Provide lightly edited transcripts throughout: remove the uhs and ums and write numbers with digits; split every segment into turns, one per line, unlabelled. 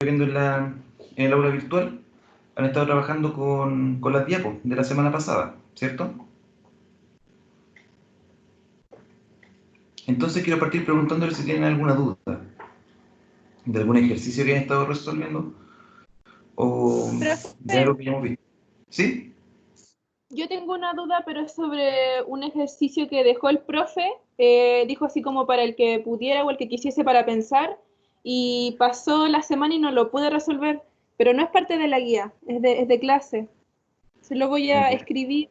viendo en el aula virtual, han estado trabajando con las diapos de la semana pasada, ¿cierto? Entonces quiero partir preguntándoles si tienen alguna duda de algún ejercicio que han estado resolviendo o de
Profe,
algo que ya hemos visto. ¿Sí?
yo tengo una duda, pero es sobre un ejercicio que dejó el profe. Dijo así como para el que pudiera o el que quisiese para pensar, y pasó la semana y no lo pude resolver, pero no es parte de la guía, es de clase. Se lo voy a
Ya.
escribir,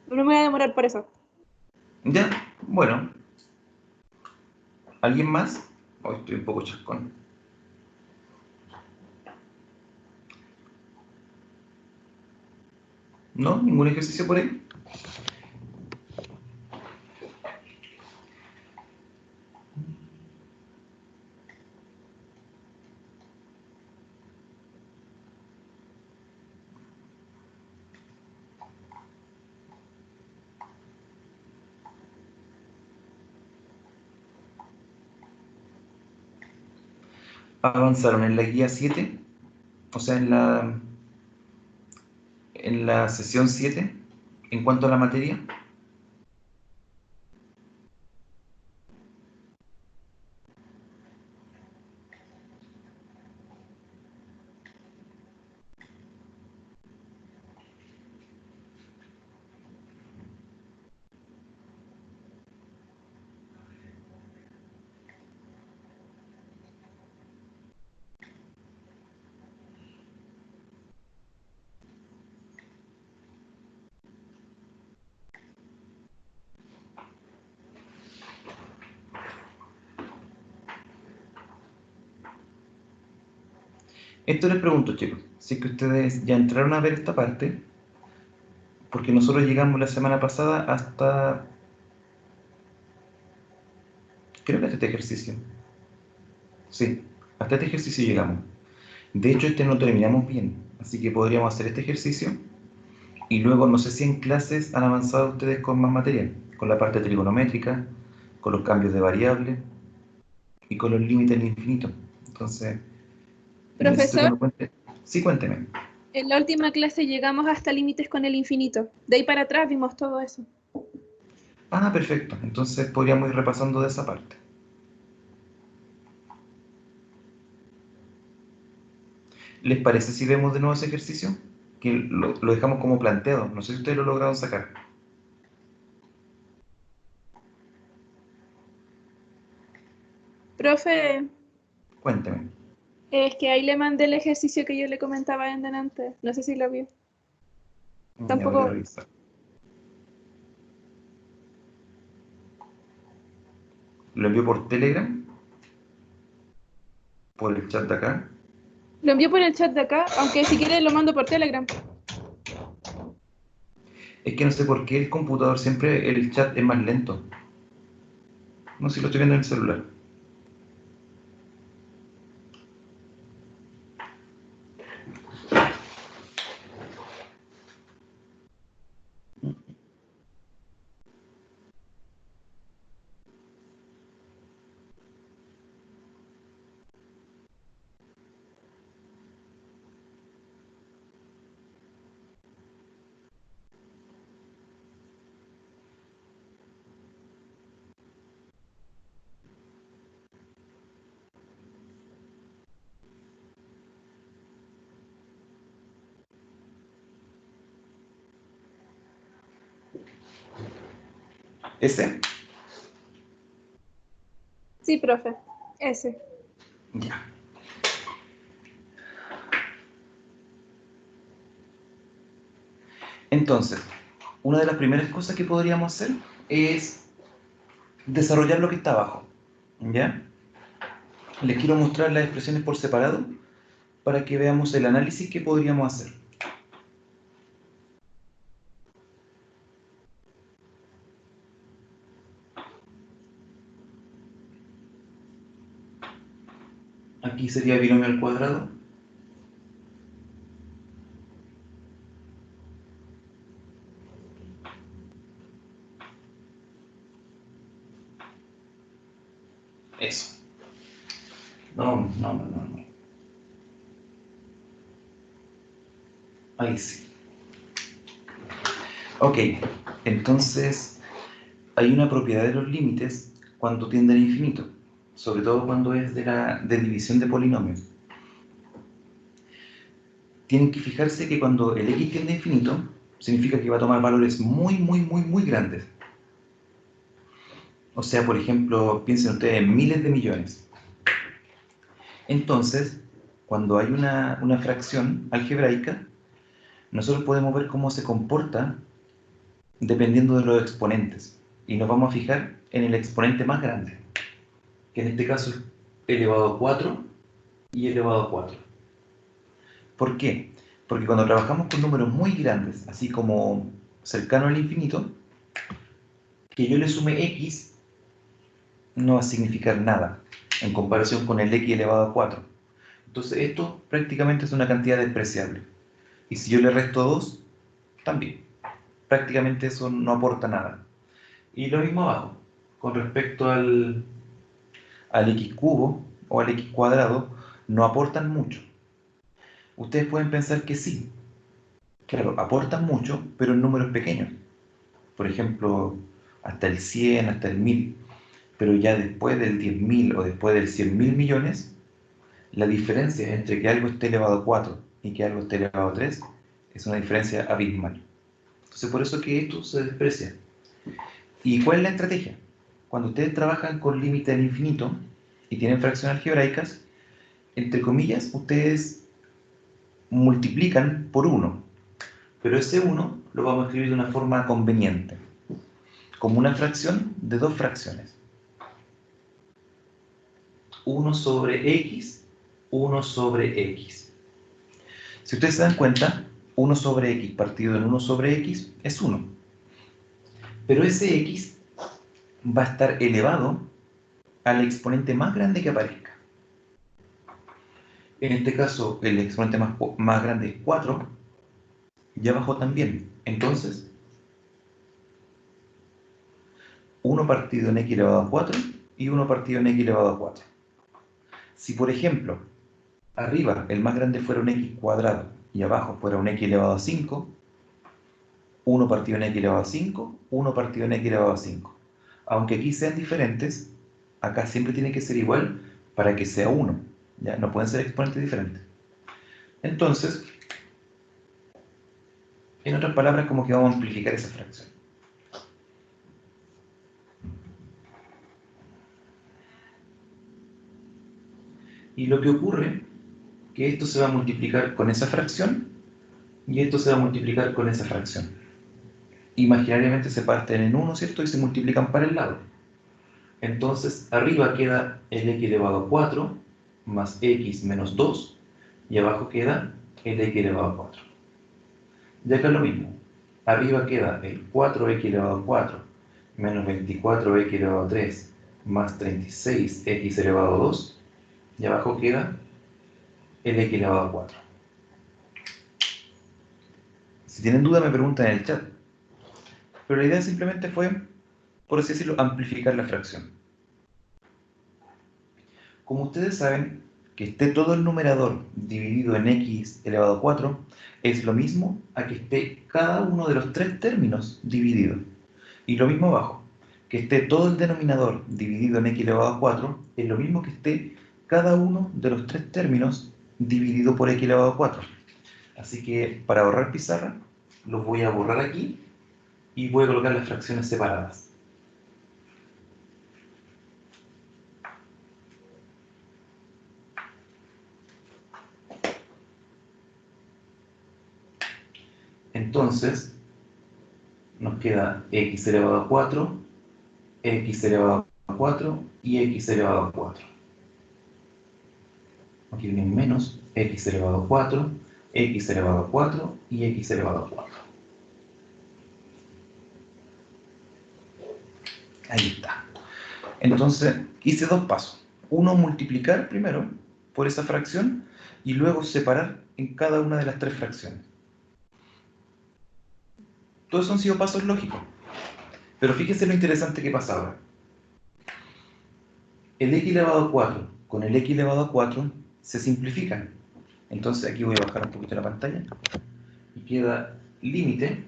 no me voy a demorar por eso.
Ya, bueno. ¿Alguien más? Hoy estoy un poco chascón. ¿No? ¿Ningún ejercicio por ahí? ¿Avanzaron en la guía 7? O sea, en la sesión 7, en cuanto a la materia. Esto les pregunto, chicos, si es que ustedes ya entraron a ver esta parte, porque nosotros llegamos la semana pasada hasta, creo que hasta este ejercicio. Sí, hasta este ejercicio
Sí.
llegamos. De hecho, este no terminamos bien, así que podríamos hacer este ejercicio y luego no sé si en clases han avanzado ustedes con más material, con la parte trigonométrica, con los cambios de variables y con los límites del infinito. Entonces, necesito que
Profesor,
me cuente. Sí, cuénteme.
en la última clase llegamos hasta límites con el infinito. De ahí para atrás vimos todo eso.
Ah, perfecto. Entonces podríamos ir repasando de esa parte. ¿Les parece si vemos de nuevo ese ejercicio? Que lo dejamos como planteado. No sé si ustedes lo lograron sacar.
Profe,
Cuénteme.
es que ahí le mandé el ejercicio que yo le comentaba en delante. No sé si lo vio.
Ya voy a
Tampoco.
revisar. ¿Lo envío por Telegram? ¿Por el chat de acá?
Lo envió por el chat de acá, aunque si quiere lo mando por Telegram.
Es que no sé por qué el computador siempre el chat es más lento. No sé si lo estoy viendo en el celular. ¿Ese?
Sí, profe. Ese.
Ya. Entonces, una de las primeras cosas que podríamos hacer es desarrollar lo que está abajo. ¿Ya? Les quiero mostrar las expresiones por separado para que veamos el análisis que podríamos hacer. Aquí sería binomio al cuadrado. Eso. No. Ahí sí. Ok, entonces hay una propiedad de los límites cuando tiende al infinito, sobre todo cuando es de división de polinomios. Tienen que fijarse que cuando el x tiende a infinito, significa que va a tomar valores muy grandes. O sea, por ejemplo, piensen ustedes en miles de millones. Entonces, cuando hay una fracción algebraica, nosotros podemos ver cómo se comporta dependiendo de los exponentes. Y nos vamos a fijar en el exponente más grande, que en este caso es elevado a 4 y elevado a 4. ¿Por qué? Porque cuando trabajamos con números muy grandes, así como cercano al infinito, que yo le sume x no va a significar nada en comparación con el x elevado a 4. Entonces esto prácticamente es una cantidad despreciable. Y si yo le resto 2, también. Prácticamente eso no aporta nada. Y lo mismo abajo, con respecto al x cubo o al x cuadrado, no aportan mucho. Ustedes pueden pensar que sí, claro, aportan mucho, pero en números pequeños. Por ejemplo, hasta el 100, hasta el 1000. Pero ya después del 10.000 o después del 100.000 millones, la diferencia entre que algo esté elevado a 4 y que algo esté elevado a 3 es una diferencia abismal. Entonces, por eso es que esto se desprecia. ¿Y cuál es la estrategia? Cuando ustedes trabajan con límite al infinito y tienen fracciones algebraicas, entre comillas, ustedes multiplican por 1, pero ese 1 lo vamos a escribir de una forma conveniente, como una fracción de dos fracciones. 1 sobre x, 1 sobre x. Si ustedes se dan cuenta, 1 sobre x partido en 1 sobre x es 1. Pero ese x va a estar elevado al exponente más grande que aparezca. En este caso, el exponente más grande es 4, y abajo también. Entonces, 1 partido en x elevado a 4 y 1 partido en x elevado a 4. Si, por ejemplo, arriba el más grande fuera un x cuadrado y abajo fuera un x elevado a 5, 1 partido en x elevado a 5, 1 partido en x elevado a 5. Aunque aquí sean diferentes, acá siempre tiene que ser igual para que sea 1. ¿Ya? No pueden ser exponentes diferentes. Entonces, en otras palabras, como que vamos a amplificar esa fracción. Y lo que ocurre, que esto se va a multiplicar con esa fracción y esto se va a multiplicar con esa fracción. Imaginariamente se parten en 1, ¿cierto? Y se multiplican para el lado. Entonces, arriba queda el x elevado a 4 más x menos 2 y abajo queda el x elevado a 4. Y acá es lo mismo. Arriba queda el 4x elevado a 4 menos 24x elevado a 3 más 36x elevado a 2 y abajo queda el x elevado a 4. Si tienen duda me preguntan en el chat. Pero la idea simplemente fue, por así decirlo, amplificar la fracción. Como ustedes saben, que esté todo el numerador dividido en x elevado a 4 es lo mismo a que esté cada uno de los tres términos dividido. Y lo mismo abajo, que esté todo el denominador dividido en x elevado a 4 es lo mismo que esté cada uno de los tres términos dividido por x elevado a 4. Así que para ahorrar pizarra, los voy a borrar aquí y voy a colocar las fracciones separadas. Entonces, nos queda x elevado a 4, x elevado a 4 y x elevado a 4. Aquí viene un menos, x elevado a 4, x elevado a 4 y x elevado a 4. Ahí está. Entonces, hice dos pasos. Uno, multiplicar primero por esa fracción y luego separar en cada una de las tres fracciones. Todos han sido pasos lógicos. Pero fíjense lo interesante que pasa ahora. El x elevado a 4 con el x elevado a 4 se simplifican. Entonces aquí voy a bajar un poquito la pantalla. y queda límite,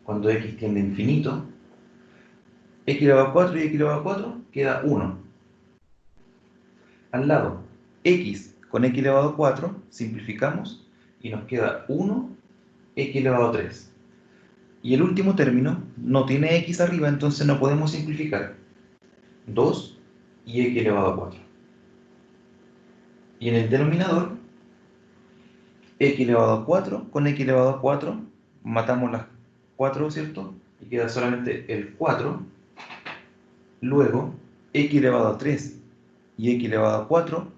cuando x tiende a infinito, x elevado a 4 y x elevado a 4 queda 1. Al lado, x con x elevado a 4, simplificamos y nos queda 1, x elevado a 3. Y el último término no tiene x arriba, entonces no podemos simplificar. 2 y x elevado a 4. Y en el denominador, x elevado a 4 con x elevado a 4, matamos las 4, ¿cierto? Y queda solamente el 4. Luego, x elevado a 3 y x elevado a 4,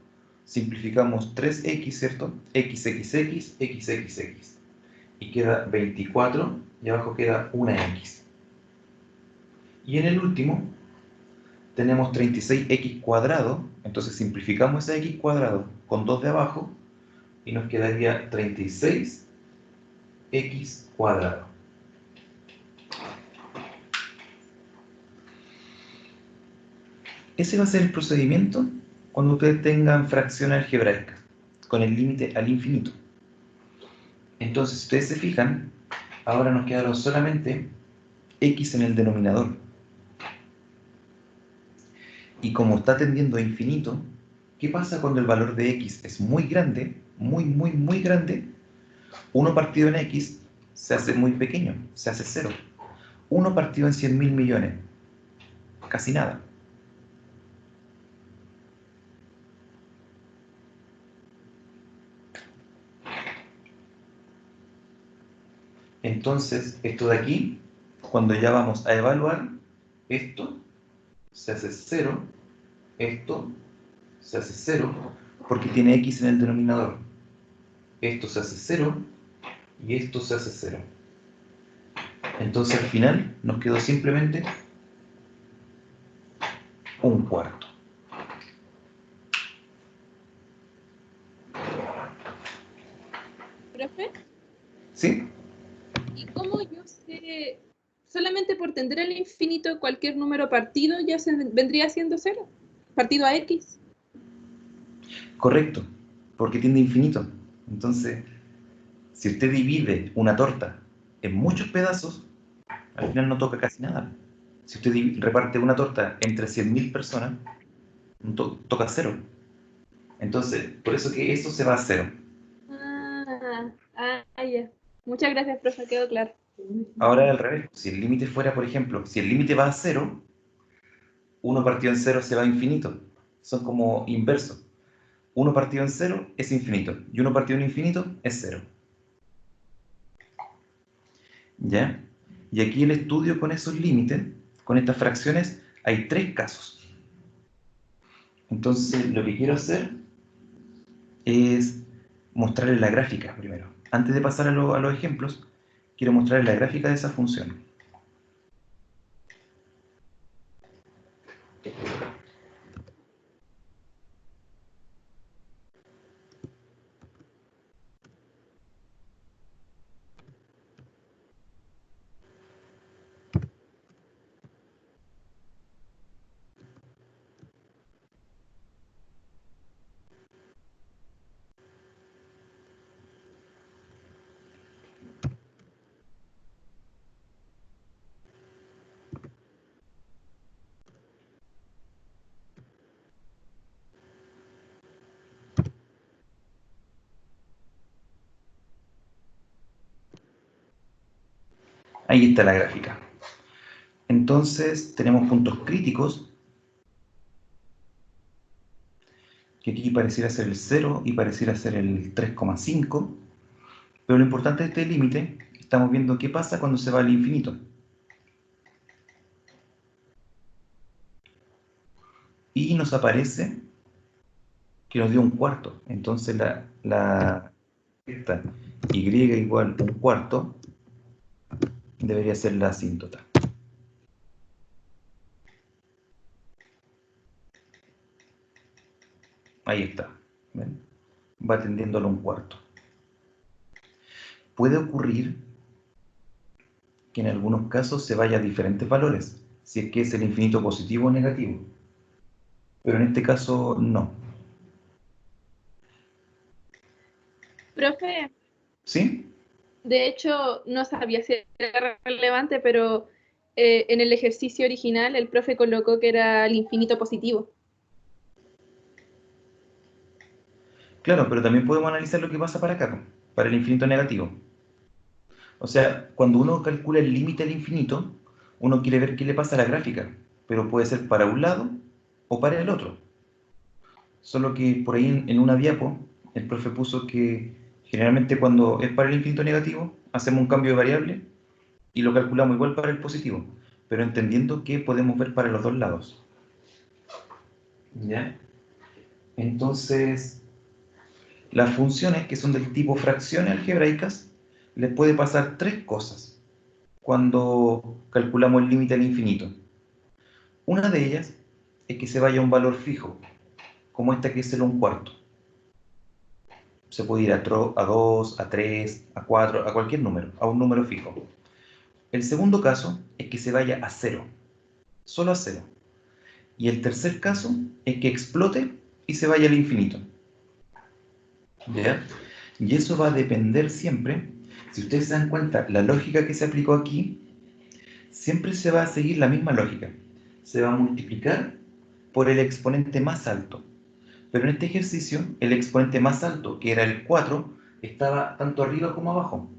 simplificamos 3x, ¿cierto? X. Y queda 24, y abajo queda una x. Y en el último, tenemos 36x cuadrado, entonces simplificamos ese x cuadrado con 2 de abajo, y nos quedaría 36x cuadrado. Ese va a ser el procedimiento cuando ustedes tengan fracción algebraica, con el límite al infinito. Entonces, si ustedes se fijan, ahora nos quedaron solamente x en el denominador. Y como está tendiendo a infinito, ¿qué pasa cuando el valor de x es muy grande, muy grande? 1 partido en x se hace muy pequeño, se hace 0. 1 partido en 100.000 millones, casi nada. Entonces, esto de aquí, cuando ya vamos a evaluar, esto se hace 0, esto se hace 0, porque tiene x en el denominador. Esto se hace 0 y esto se hace 0. Entonces, al final, nos quedó simplemente un cuarto.
¿Profe?
¿Sí?
¿Y cómo yo sé, solamente por tender al infinito, cualquier número partido ya se vendría siendo cero? Partido a x.
Correcto, porque tiende a infinito. Entonces, si usted divide una torta en muchos pedazos, al final no toca casi nada. Si usted reparte una torta entre 100.000 personas, toca 0. Entonces, por eso que eso se va a 0.
Ya. Muchas gracias, profe, quedó claro.
Ahora al revés, si el límite fuera, por ejemplo, si el límite va a 0, 1 partido en 0 se va a infinito. Son como inversos. 1 partido en 0 es infinito, y 1 partido en infinito es 0. ¿Ya? Y aquí el estudio con esos límites, con estas fracciones, hay 3 casos. Entonces, lo que quiero hacer es mostrarles la gráfica primero. Antes de pasar a los ejemplos, quiero mostrarles la gráfica de esa función. Ahí está la gráfica. Entonces, tenemos puntos críticos, que aquí pareciera ser el 0 y pareciera ser el 3,5. Pero lo importante de este límite, estamos viendo qué pasa cuando se va al infinito. Y nos aparece que nos dio un cuarto. Entonces esta y igual un cuarto debería ser la asíntota. Ahí está. ¿Ven? Va tendiéndolo a un cuarto. Puede ocurrir que en algunos casos se vaya a diferentes valores, si es que es el infinito positivo o negativo. Pero en este caso no.
Profe,
¿Sí?
De hecho, no sabía si era relevante, pero en el ejercicio original el profe colocó que era el infinito positivo.
Claro, pero también podemos analizar lo que pasa para acá, po, para el infinito negativo. O sea, cuando uno calcula el límite al infinito, uno quiere ver qué le pasa a la gráfica, pero puede ser para un lado o para el otro. Solo que por ahí en una diapo, el profe puso que generalmente cuando es para el infinito negativo, hacemos un cambio de variable y lo calculamos igual para el positivo, pero entendiendo que podemos ver para los dos lados. ¿Ya? Entonces, las funciones que son del tipo fracciones algebraicas, les puede pasar tres cosas cuando calculamos el límite al infinito. Una de ellas es que se vaya a un valor fijo, como esta que es el 1/4. Se puede ir a 2, a 3, a 4, a cualquier número, a un número fijo. El segundo caso es que se vaya a 0, solo a 0. Y el tercer caso es que explote y se vaya al infinito. ¿Ya? Y eso va a depender siempre, si ustedes se dan cuenta, la lógica que se aplicó aquí, siempre se va a seguir la misma lógica. Se va a multiplicar por el exponente más alto. Pero en este ejercicio, el exponente más alto, que era el 4, estaba tanto arriba como abajo.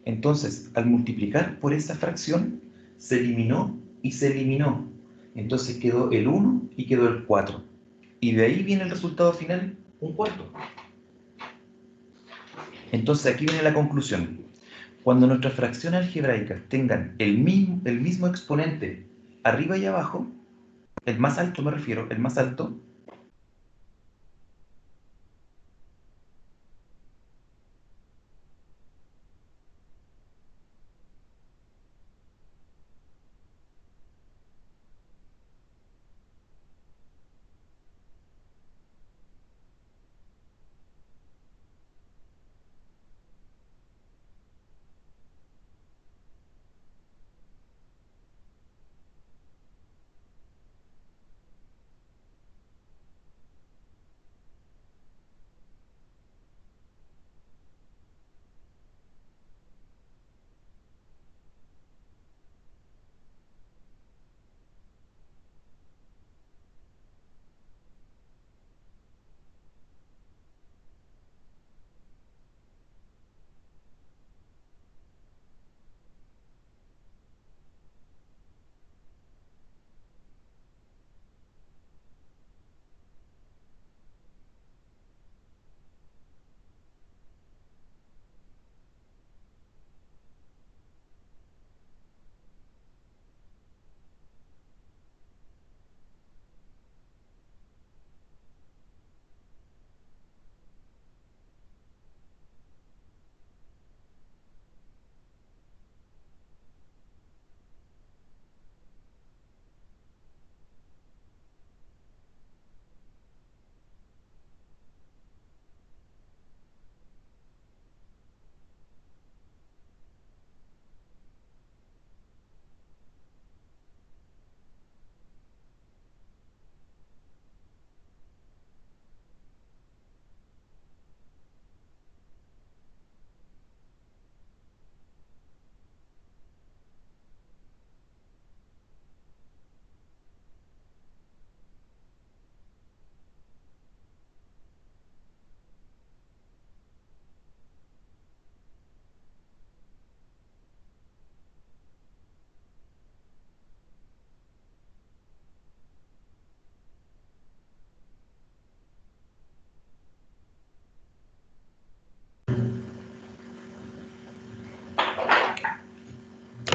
Entonces, al multiplicar por esa fracción, se eliminó y se eliminó. Entonces quedó el 1 y quedó el 4. Y de ahí viene el resultado final, 1/4. Entonces aquí viene la conclusión. Cuando nuestras fracciones algebraicas tengan el mismo exponente arriba y abajo, el más alto me refiero, el más alto,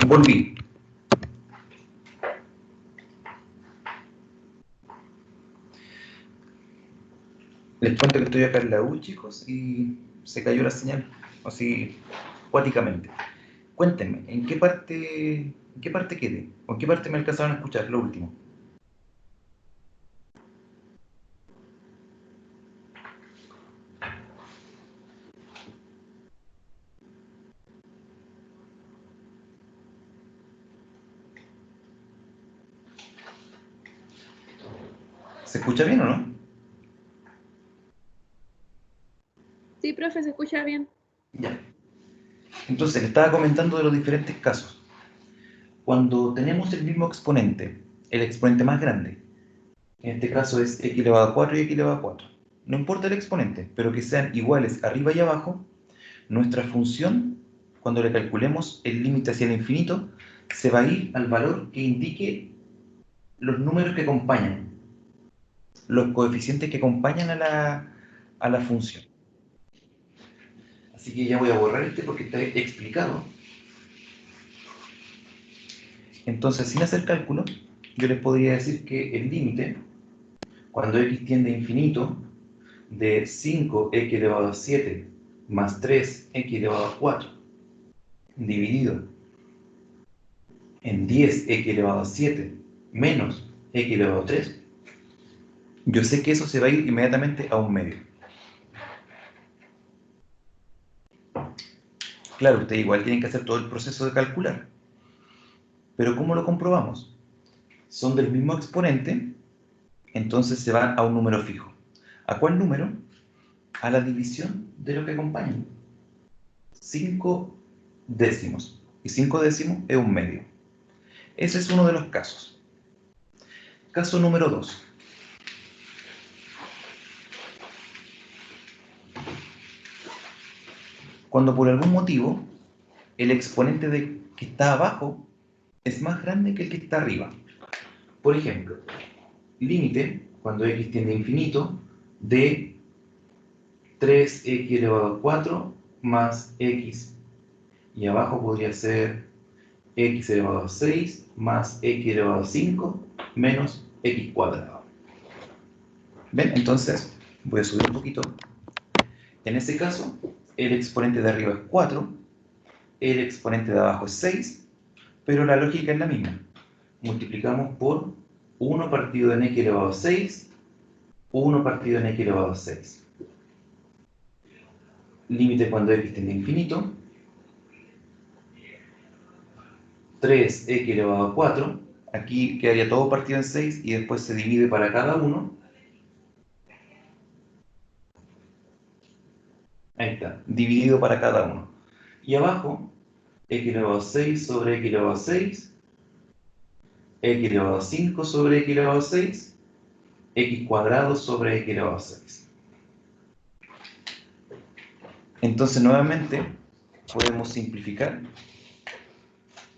volví. Les cuento que estoy acá en la U, chicos, y se cayó la señal, así, cuáticamente. Cuéntenme, ¿en qué parte quedé? ¿O en qué parte me alcanzaron a escuchar, lo último? ¿Se escucha bien o no?
Sí, profe, se escucha bien.
Ya. Entonces, le estaba comentando de los diferentes casos. Cuando tenemos el mismo exponente, el exponente más grande, en este caso es x elevado a 4 y x elevado a 4. No importa el exponente, pero que sean iguales arriba y abajo, nuestra función, cuando le calculemos el límite hacia el infinito, se va a ir al valor que indique los números que acompañan, los coeficientes que acompañan a la función. Así que ya voy a borrar este porque está explicado. Entonces, sin hacer cálculo, yo les podría decir que el límite, cuando x tiende a infinito, de 5x elevado a 7 más 3x elevado a 4, dividido en 10x elevado a 7 menos x elevado a 3, yo sé que eso se va a ir inmediatamente a un medio. Claro, ustedes igual tienen que hacer todo el proceso de calcular. Pero ¿cómo lo comprobamos? Son del mismo exponente, entonces se van a un número fijo. ¿A cuál número? A la división de lo que acompañan. 5 décimos. Y 5 décimos es un medio. Ese es uno de los casos. Caso número 2. Cuando por algún motivo el exponente que está abajo es más grande que el que está arriba. Por ejemplo, límite, cuando x tiende a infinito, de 3x elevado a 4 más x. Y abajo podría ser x elevado a 6 más x elevado a 5 menos x cuadrado. ¿Ven? Entonces, voy a subir un poquito. En ese caso, el exponente de arriba es 4, el exponente de abajo es 6, pero la lógica es la misma. Multiplicamos por 1 partido en x elevado a 6, 1 partido en x elevado a 6. Límite cuando x tiende a infinito, 3x elevado a 4, aquí quedaría todo partido en 6 y después se divide para cada uno. Ahí está, dividido para cada uno. Y abajo, x elevado a 6 sobre x elevado a 6, x elevado a 5 sobre x elevado a 6, x cuadrado sobre x elevado a 6. Entonces, nuevamente, podemos simplificar.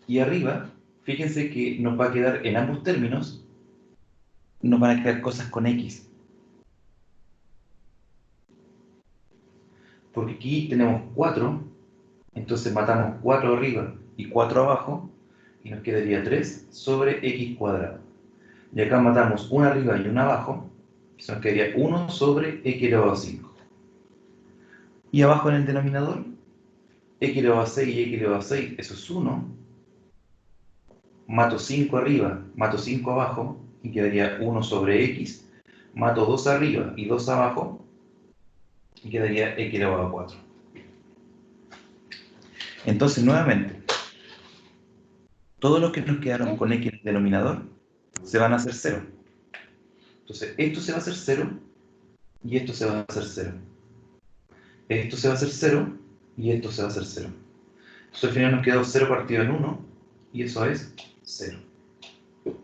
Y arriba, fíjense que nos va a quedar en ambos términos, nos van a quedar cosas con x. Porque aquí tenemos 4, entonces matamos 4 arriba y 4 abajo, y nos quedaría 3 sobre x cuadrado. Y acá matamos 1 arriba y 1 abajo, que nos quedaría 1 sobre x elevado a 5. Y abajo en el denominador, x elevado a 6 y x elevado a 6, eso es 1. Mato 5 arriba, mato 5 abajo, y quedaría 1 sobre x. Mato 2 arriba y 2 abajo, y quedaría x elevado a 4. Entonces, nuevamente, todos los que nos quedaron con x en el denominador se van a hacer 0. Entonces, esto se va a hacer 0 y esto se va a hacer 0. Esto se va a hacer 0 y esto se va a hacer 0. Entonces, al final nos quedó 0 partido en 1 y eso es 0. Ese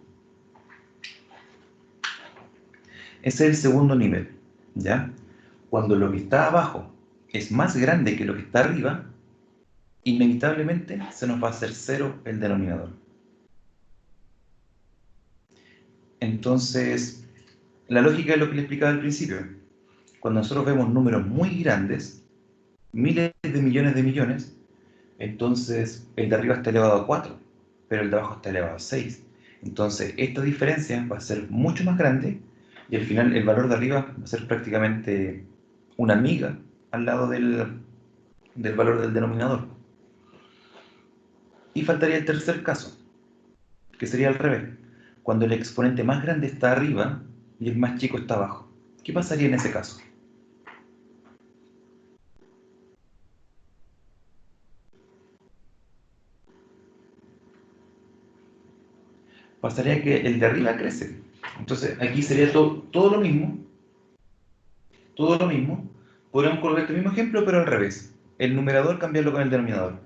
es el segundo nivel, ¿ya? Cuando lo que está abajo es más grande que lo que está arriba, inevitablemente se nos va a hacer 0 el denominador. Entonces, la lógica es lo que le explicaba al principio. Cuando nosotros vemos números muy grandes, miles de millones, entonces el de arriba está elevado a 4, pero el de abajo está elevado a 6. Entonces, esta diferencia va a ser mucho más grande y al final el valor de arriba va a ser prácticamente una miga al lado del valor del denominador. Y faltaría el tercer caso, que sería al revés. Cuando el exponente más grande está arriba y el más chico está abajo. ¿Qué pasaría en ese caso? Pasaría que el de arriba crece. Entonces aquí sería todo lo mismo. Todo lo mismo. Podríamos colocar este mismo ejemplo, pero al revés. El numerador cambiarlo con el denominador.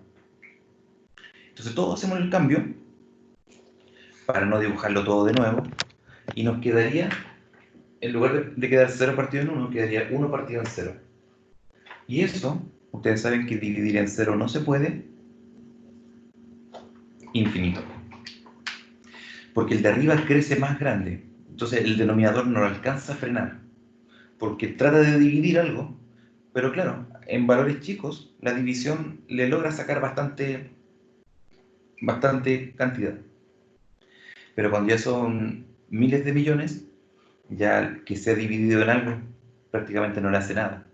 Entonces todos hacemos el cambio para no dibujarlo todo de nuevo y nos quedaría, en lugar de quedar 0 partido en 1, quedaría 1 partido en 0. Y eso, ustedes saben que dividir en 0 no se puede, infinito. Porque el de arriba crece más grande, entonces el denominador no lo alcanza a frenar, porque trata de dividir algo, pero claro, en valores chicos la división le logra sacar bastante cantidad. Pero cuando ya son miles de millones, ya que sea dividido en algo prácticamente no le hace nada.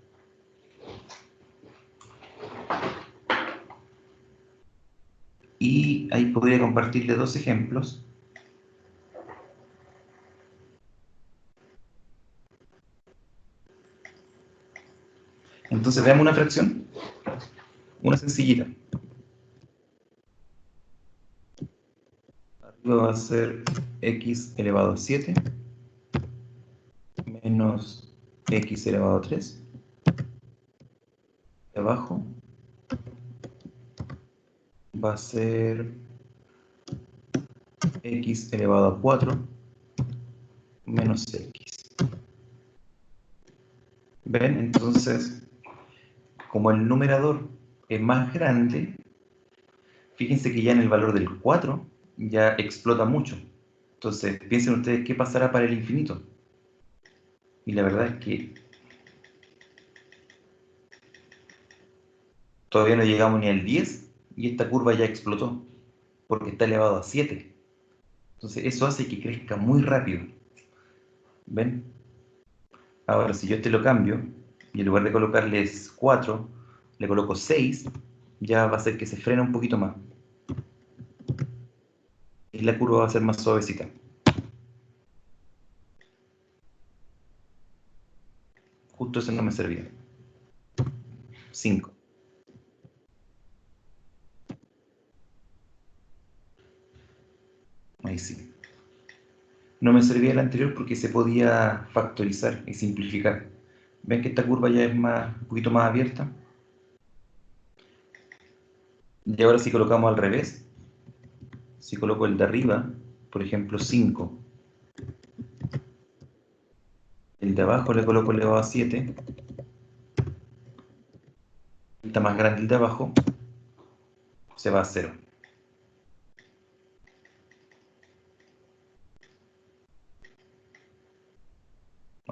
Y ahí podría compartirle dos ejemplos. Entonces veamos una fracción, una sencillita. Arriba va a ser x elevado a 7 menos x elevado a 3. De abajo va a ser x elevado a 4 menos x. ¿Ven? Entonces, como el numerador es más grande, fíjense que ya en el valor del 4 ya explota mucho. Entonces, piensen ustedes qué pasará para el infinito. Y la verdad es que todavía no llegamos ni al 10 y esta curva ya explotó, porque está elevado a 7. Entonces, eso hace que crezca muy rápido. ¿Ven? Ahora, si yo este lo cambio, y en lugar de colocarles 4, le coloco 6, ya va a hacer que se frene un poquito más. Y la curva va a ser más suavecita. Justo eso no me servía. 5. Ahí sí. No me servía el anterior porque se podía factorizar y simplificar. ¿Ven que esta curva ya es un poquito más abierta? Y ahora si colocamos al revés, si coloco el de arriba, por ejemplo 5, el de abajo le coloco elevado a 7, está más grande el de abajo, se va a 0.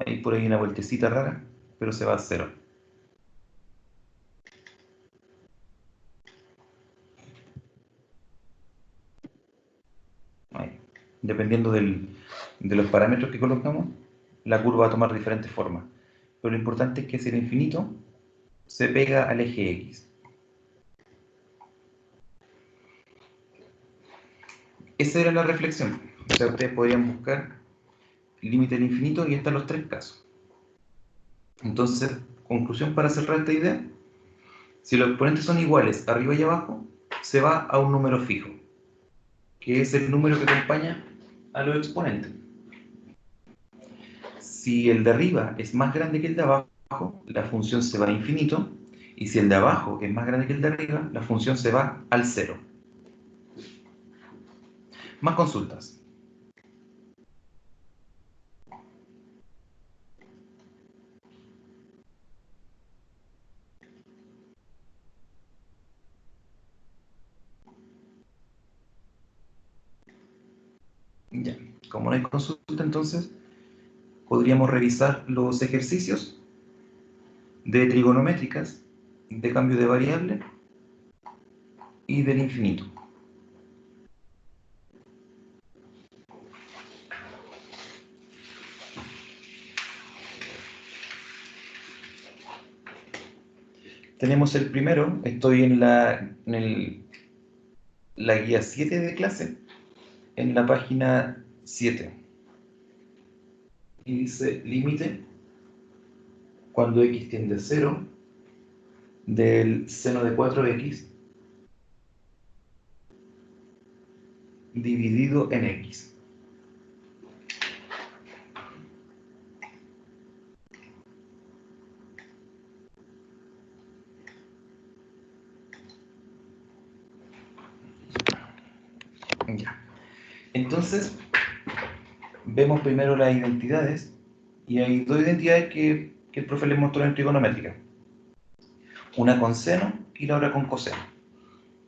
Hay por ahí una vueltecita rara, pero se va a 0. Ahí. Dependiendo de los parámetros que colocamos, la curva va a tomar diferentes formas. Pero lo importante es que si el infinito se pega al eje X. Esa era la reflexión. O sea, ustedes podrían buscar límite del infinito y están los tres casos. Entonces, conclusión para cerrar esta idea, si los exponentes son iguales arriba y abajo, se va a un número fijo, que es el número que acompaña a los exponentes. Si el de arriba es más grande que el de abajo, la función se va a infinito, y si el de abajo es más grande que el de arriba, la función se va al 0. Más consultas. Ya, como no hay consulta, entonces podríamos revisar los ejercicios de trigonométricas, de cambio de variable y del infinito. Tenemos el primero, estoy en la guía 7 de clase, en la página 7. Y dice límite cuando x tiende a 0 del seno de 4x dividido en x. Entonces, vemos primero las identidades, y hay dos identidades que el profe les mostró en trigonométrica. Una con seno y la otra con coseno.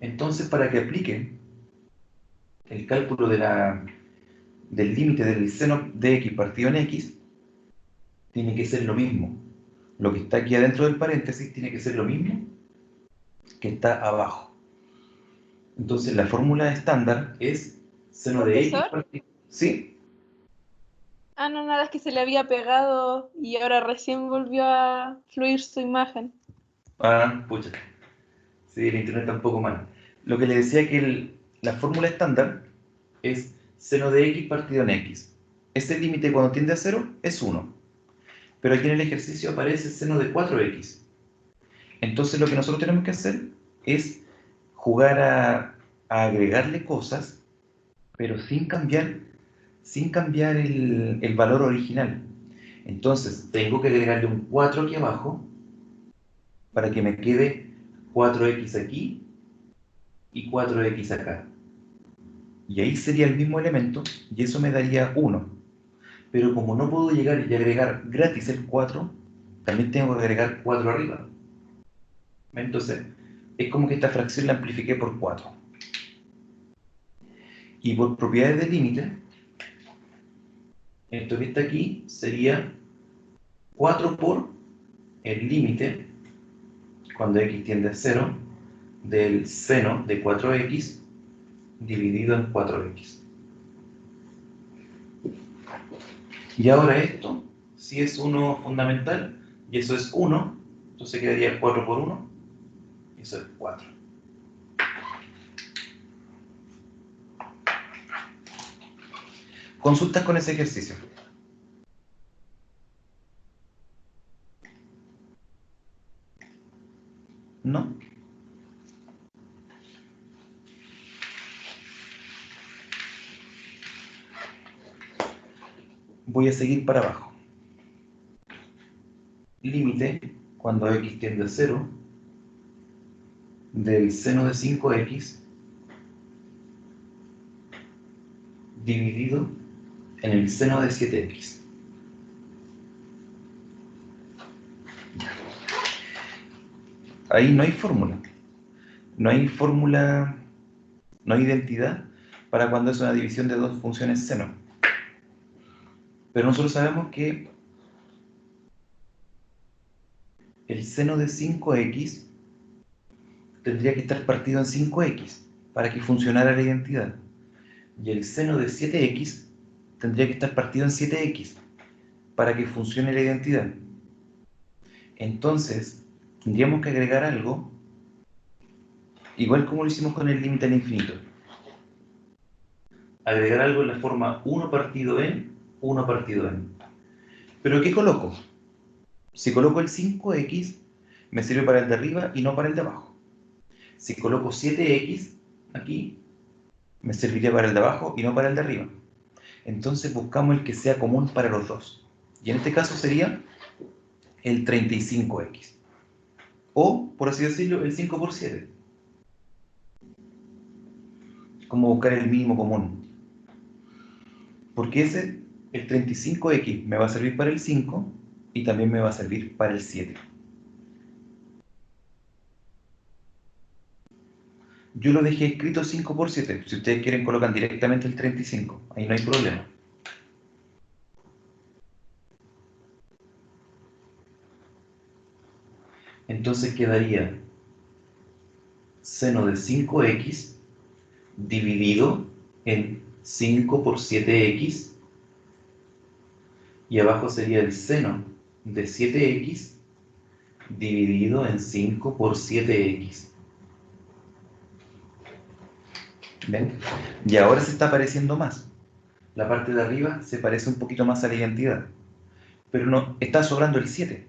Entonces, para que apliquen el cálculo del límite del seno de x partido en x, tiene que ser lo mismo. Lo que está aquí adentro del paréntesis tiene que ser lo mismo que está abajo. Entonces, la fórmula estándar es seno de x
¿Profesor?
partido... ¿Sí?
Ah, no, nada, es que se le había pegado y ahora recién volvió a fluir su imagen.
Ah, pucha. Sí, el internet está un poco mal. Lo que le decía que la fórmula estándar es seno de x partido en x. Ese límite cuando tiende a 0 es 1. Pero aquí en el ejercicio aparece seno de 4x. Entonces lo que nosotros tenemos que hacer es jugar a agregarle cosas, pero sin cambiar el valor original. Entonces tengo que agregarle un 4 aquí abajo para que me quede 4x aquí y 4x acá. Y ahí sería el mismo elemento y eso me daría 1. Pero como no puedo llegar y agregar gratis el 4, también tengo que agregar 4 arriba. Entonces, es como que esta fracción la amplifiqué por 4. Y por propiedades del límite, esto que está aquí sería 4 por el límite, cuando x tiende a 0, del seno de 4x dividido en 4x. Y ahora esto, si es 1 fundamental, y eso es 1, entonces quedaría 4 por 1, y eso es 4. Consultas con ese ejercicio. ¿No? Voy a seguir para abajo. Límite, cuando x tiende a 0, del seno de 5x dividido en el seno de 7x. Ahí no hay fórmula. No hay fórmula, no hay identidad para cuando es una división de dos funciones seno. Pero nosotros sabemos que el seno de 5x tendría que estar partido en 5x para que funcionara la identidad. Y el seno de 7x tendría que estar partido en 7x para que funcione la identidad. Entonces, tendríamos que agregar algo, igual como lo hicimos con el límite al infinito. Agregar algo en la forma 1 partido en 1 partido en. ¿Pero qué coloco? Si coloco el 5x, me sirve para el de arriba y no para el de abajo. Si coloco 7x aquí, me serviría para el de abajo y no para el de arriba. Entonces buscamos el que sea común para los dos. Y en este caso sería el 35x. O, por así decirlo, el 5 por 7. Como buscar el mínimo común. Porque el 35x, me va a servir para el 5 y también me va a servir para el 7. Yo lo dejé escrito 5 por 7. Si ustedes quieren, colocan directamente el 35. Ahí no hay problema. Entonces quedaría seno de 5x dividido en 5 por 7x, y abajo sería el seno de 7x dividido en 5 por 7x. ¿Ven? Y ahora se está pareciendo más. La parte de arriba se parece un poquito más a la identidad. Pero no, está sobrando el 7.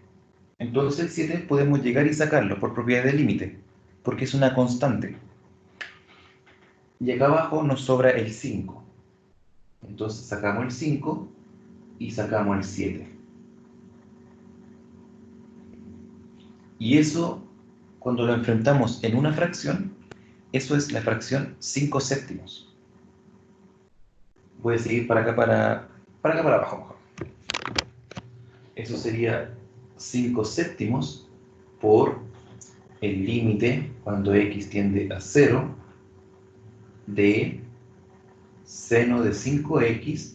Entonces el 7 podemos llegar y sacarlo por propiedad del límite, porque es una constante. Y acá abajo nos sobra el 5. Entonces sacamos el 5 y sacamos el 7. Y eso, cuando lo enfrentamos en una fracción, eso es la fracción 5 séptimos. Voy a seguir para acá, para acá, para abajo mejor. Eso sería 5 séptimos por el límite cuando x tiende a 0 de seno de 5x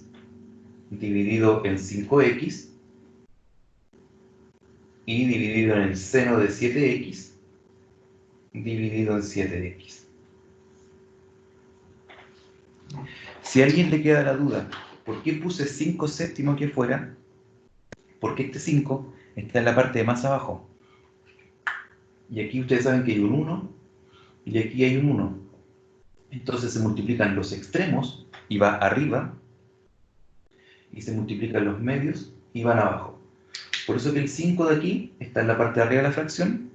dividido en 5x y dividido en el seno de 7x dividido en 7x. Si a alguien le queda la duda, ¿por qué puse 5 séptimos aquí afuera? Porque este 5 está en la parte de más abajo. Y aquí ustedes saben que hay un 1 y aquí hay un 1. Entonces se multiplican los extremos y va arriba, y se multiplican los medios y van abajo. Por eso que el 5 de aquí está en la parte de arriba de la fracción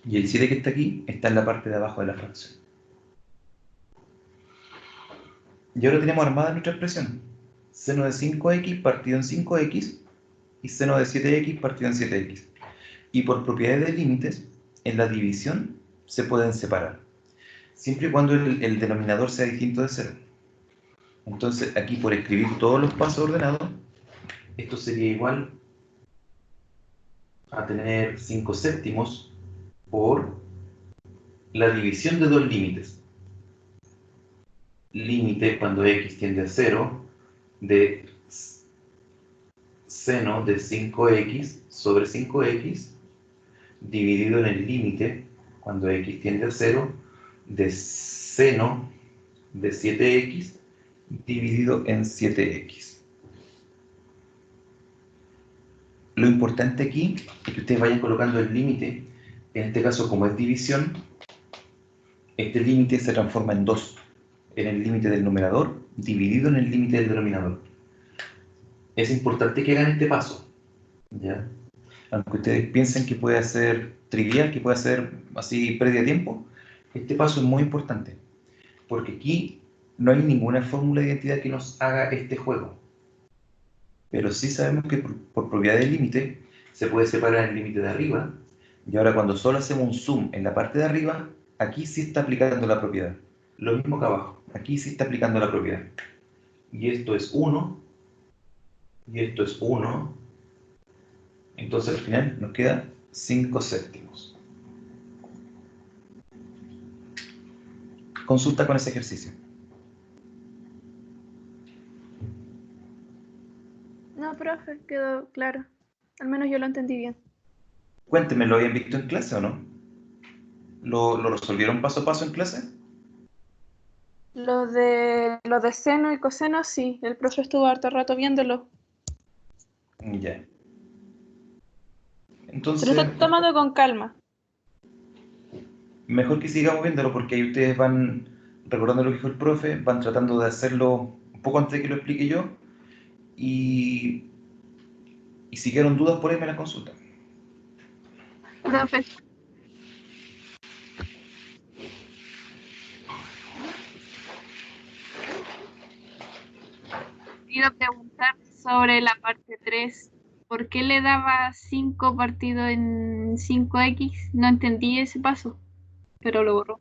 y el 7 que está aquí está en la parte de abajo de la fracción. Y ahora tenemos armada nuestra expresión. Seno de 5x partido en 5x y seno de 7x partido en 7x. Y por propiedades de límites, en la división se pueden separar, siempre y cuando el denominador sea distinto de 0. Entonces aquí, por escribir todos los pasos ordenados, esto sería igual a tener 5 séptimos por la división de dos límites. Límite cuando x tiende a 0 de seno de 5x sobre 5x dividido en el límite cuando x tiende a 0 de seno de 7x dividido en 7x. Lo importante aquí es que ustedes vayan colocando el límite. En este caso, como es división, este límite se transforma en 2, en el límite del numerador dividido en el límite del denominador. Es importante que hagan este paso, ¿ya? Aunque ustedes piensen que puede ser trivial, que puede ser así pérdida de tiempo, este paso es muy importante, porque aquí no hay ninguna fórmula de identidad que nos haga este juego. Pero sí sabemos que por propiedad del límite se puede separar el límite de arriba, y ahora cuando solo hacemos un zoom en la parte de arriba, aquí sí está aplicando la propiedad. Lo mismo que abajo, aquí sí está aplicando la propiedad. Y esto es 1, y esto es 1, entonces al final nos queda 5 séptimos. Consulta con ese ejercicio.
No, profe, quedó claro. Al menos yo lo entendí bien.
Cuénteme, ¿lo habían visto en clase o no? ¿Lo resolvieron paso a paso en clase?
Lo de seno y coseno, sí. El profe estuvo harto rato viéndolo.
Ya.
Se lo
Entonces,
está tomando con calma.
mejor que sigamos viéndolo porque ahí ustedes van recordando lo que dijo el profe, van tratando de hacerlo un poco antes de que lo explique yo y, y si quedaron dudas por ahí me las consultan.
Profe, iba a preguntar sobre la parte 3. ¿Por qué le daba 5 partido en 5x? No entendí ese paso, pero lo borró.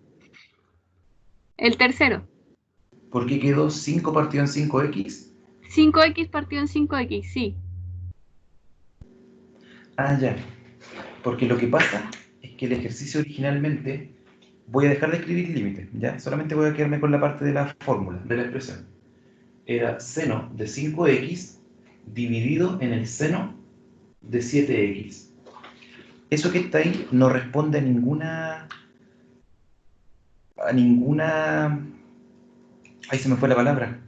El tercero.
¿Por qué quedó 5 partido en 5x?
5x partido en 5x, sí.
Ah, ya. Porque lo que pasa es que el ejercicio originalmente, voy a dejar de escribir límites, ¿ya? Solamente voy a quedarme con la parte de la fórmula, de la expresión. Era seno de 5x dividido en el seno de 7x. Eso que está ahí no responde a ninguna, ahí se me fue la palabra,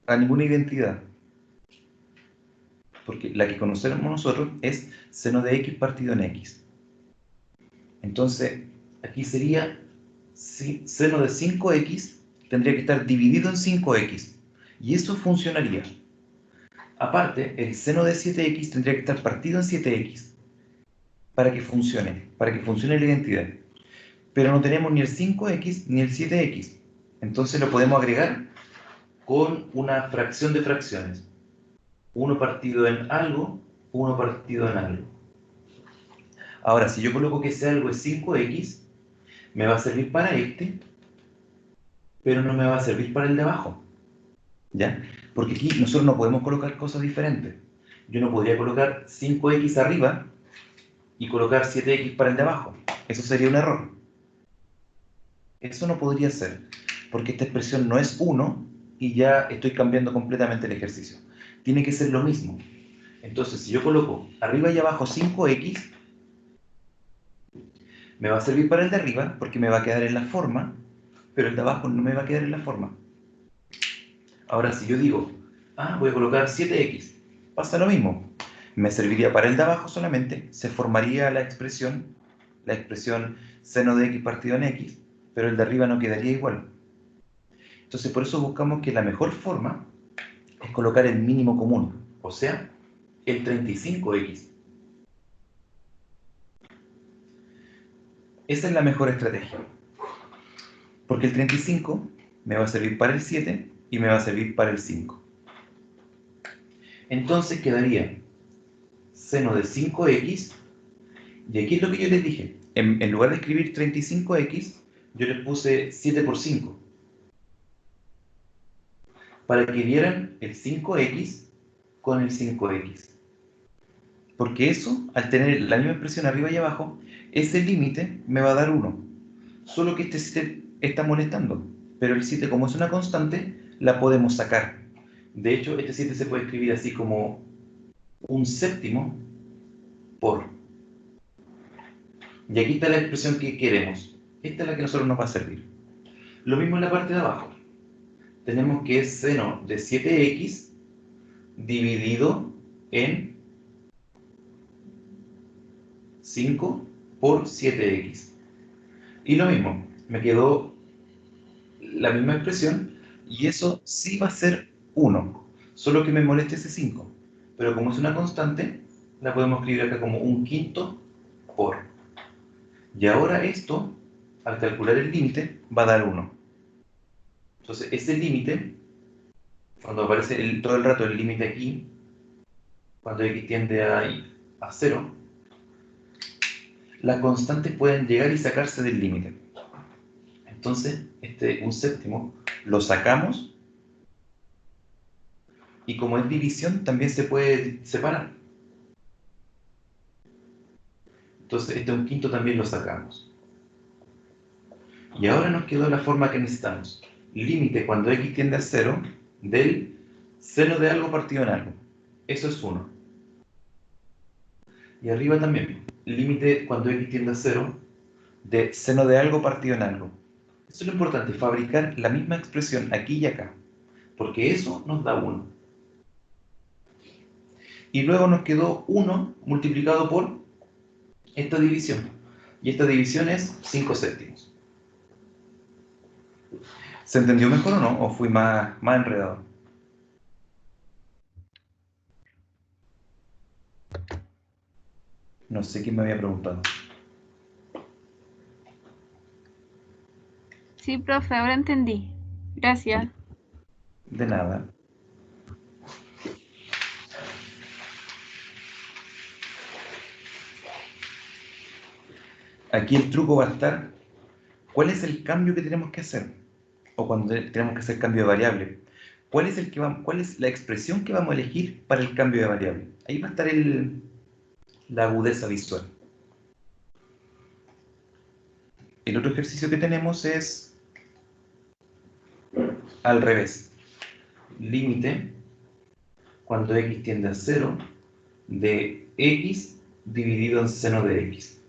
a ninguna identidad. Porque la que conocemos nosotros es seno de x partido en x. Entonces, aquí sería seno de 5x tendría que estar dividido en 5x. Y eso funcionaría. Aparte, el seno de 7x tendría que estar partido en 7x para que funcione la identidad. Pero no tenemos ni el 5x ni el 7x. Entonces lo podemos agregar con una fracción de fracciones. 1 partido en algo, 1 partido en algo. Ahora, si yo coloco que ese algo es 5x, me va a servir para este, pero no me va a servir para el de abajo. ¿Ya? Porque aquí nosotros no podemos colocar cosas diferentes. Yo no podría colocar 5x arriba y colocar 7x para el de abajo. Eso sería un error. Eso no podría ser, porque esta expresión no es 1 y ya estoy cambiando completamente el ejercicio. Tiene que ser lo mismo. Entonces, si yo coloco arriba y abajo 5x, me va a servir para el de arriba porque me va a quedar en la forma, pero el de abajo no me va a quedar en la forma. Ahora, si yo digo, voy a colocar 7x, pasa lo mismo. Me serviría para el de abajo solamente, se formaría la expresión seno de x partido en x, pero el de arriba no quedaría igual. Entonces, por eso buscamos que la mejor forma es colocar el mínimo común, o sea, el 35x. Esa es la mejor estrategia, porque el 35 me va a servir para el 7 y me va a servir para el 5. Entonces quedaría seno de 5x, y aquí es lo que yo les dije. En lugar de escribir 35x, yo les puse 7 por 5, para que vieran el 5x con el 5x. Porque eso, al tener la misma expresión arriba y abajo, ese límite me va a dar 1. Solo que este 7 está molestando. Pero el 7, como es una constante, la podemos sacar. De hecho, este 7 se puede escribir así como un séptimo por. Y aquí está la expresión que queremos. Esta es la que a nosotros nos va a servir. Lo mismo en la parte de abajo. Tenemos que es seno de 7x dividido en 5 por 7x. Y lo mismo, me quedó la misma expresión y eso sí va a ser 1, solo que me molesta ese 5. Pero como es una constante, la podemos escribir acá como un quinto por. Y ahora esto, al calcular el límite, va a dar 1. Entonces ese límite, cuando aparece todo el rato el límite aquí, cuando x tiende a 0, las constantes pueden llegar y sacarse del límite. Entonces, un séptimo lo sacamos y como es división también se puede separar. Entonces, un quinto también lo sacamos. Y ahora nos quedó la forma que necesitamos. Límite cuando x tiende a 0 del seno de algo partido en algo. Eso es 1. Y arriba también. Límite cuando x tiende a 0 de seno de algo partido en algo. Eso es lo importante, fabricar la misma expresión aquí y acá. Porque eso nos da 1. Y luego nos quedó 1 multiplicado por esta división. Y esta división es 5 séptimos. ¿Se entendió mejor o no? ¿O fui más enredado? No sé quién me había preguntado.
Sí, profe, ahora entendí. Gracias.
De nada. Aquí el truco va a estar, ¿cuál es el cambio que tenemos que hacer? O cuando tenemos que hacer cambio de variable. ¿Cuál es la expresión que vamos a elegir para el cambio de variable? Ahí va a estar la agudeza visual. El otro ejercicio que tenemos es al revés. Límite, cuando x tiende a 0, de x dividido en seno de x.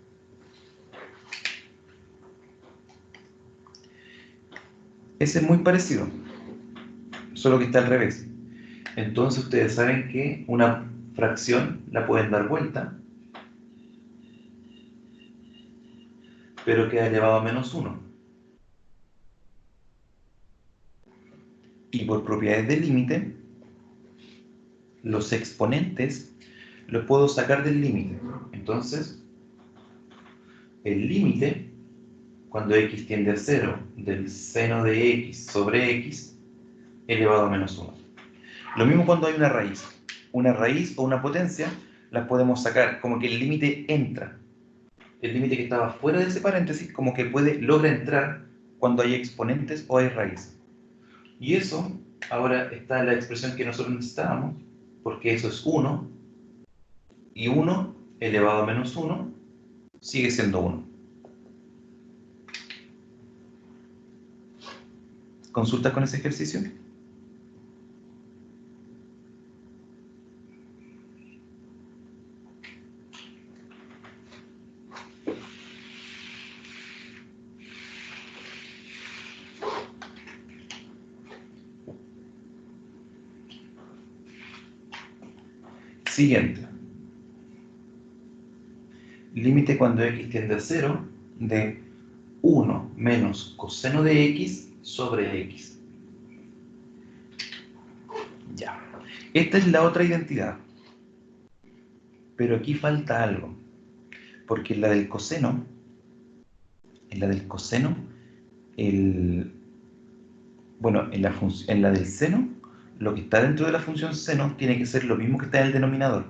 Ese es muy parecido, solo que está al revés. Entonces ustedes saben que una fracción la pueden dar vuelta, pero queda elevado a menos 1. Y por propiedades del límite, los exponentes los puedo sacar del límite. Entonces, el límite, cuando x tiende a 0, del seno de x sobre x, elevado a menos 1. Lo mismo cuando hay una raíz. Una raíz o una potencia, las podemos sacar, como que el límite entra. El límite que estaba fuera de ese paréntesis, como que logra entrar cuando hay exponentes o hay raíces. Y eso Ahora está la expresión que nosotros necesitábamos, porque eso es 1, y 1 elevado a menos 1 sigue siendo 1. ¿Consultas con ese ejercicio? Siguiente. Límite cuando x tiende a 0 de 1 menos coseno de x sobre x. Ya. Esta es la otra identidad. Pero aquí falta algo. Porque en la del coseno, bueno, en la del seno, lo que está dentro de la función seno tiene que ser lo mismo que está en el denominador.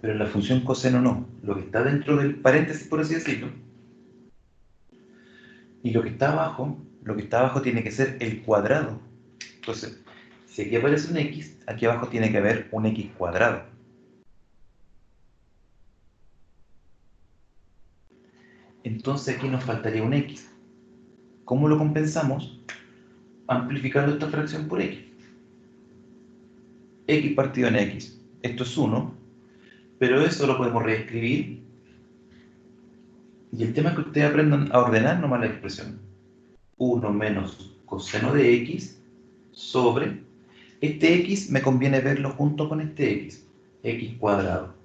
Pero en la función coseno no. Lo que está dentro del paréntesis, por así decirlo, y lo que está abajo tiene que ser el cuadrado. Entonces, si aquí aparece un x, aquí abajo tiene que haber un x cuadrado. Entonces aquí nos faltaría un x. ¿Cómo lo compensamos? Amplificando esta fracción por x. X partido en x. Esto es 1, pero eso lo podemos reescribir. Y el tema es que ustedes aprendan a ordenar nomás la expresión. 1 menos coseno de x sobre... Este x me conviene verlo junto con este x cuadrado.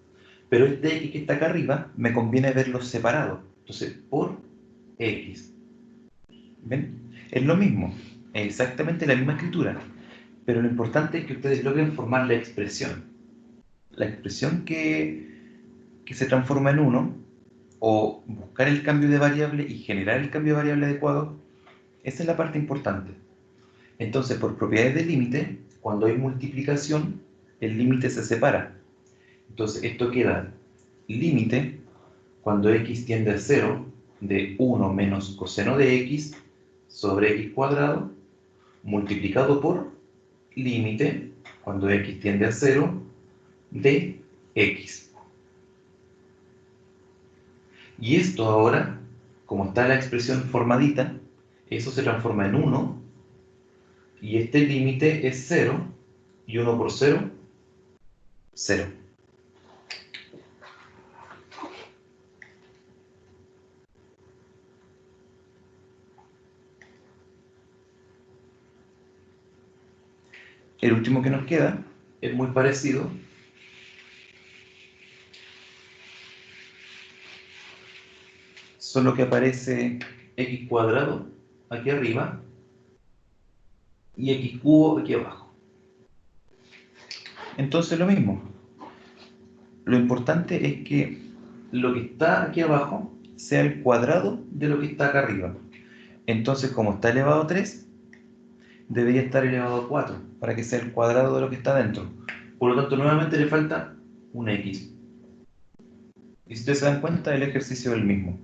Pero este x que está acá arriba me conviene verlo separado. Entonces, por x. ¿Ven? Es lo mismo, es exactamente la misma escritura. Pero lo importante es que ustedes logren formar la expresión. La expresión que se transforma en 1, o buscar el cambio de variable y generar el cambio de variable adecuado, esa es la parte importante. Entonces, por propiedades del límite, cuando hay multiplicación, el límite se separa. Entonces, esto queda límite, cuando x tiende a 0, de 1 menos coseno de x sobre x cuadrado, multiplicado por límite, cuando x tiende a 0, de x. Y esto ahora, como está la expresión formadita, eso se transforma en 1, y este límite es 0, y 1 por 0, 0. El último que nos queda es muy parecido, solo que aparece x cuadrado aquí arriba y x cubo aquí abajo. Entonces lo mismo. Lo importante es que lo que está aquí abajo sea el cuadrado de lo que está acá arriba. Entonces, como está elevado a 3, debería estar elevado a 4 para que sea el cuadrado de lo que está dentro. Por lo tanto, nuevamente le falta un x. Y si ustedes se dan cuenta, el ejercicio es el mismo.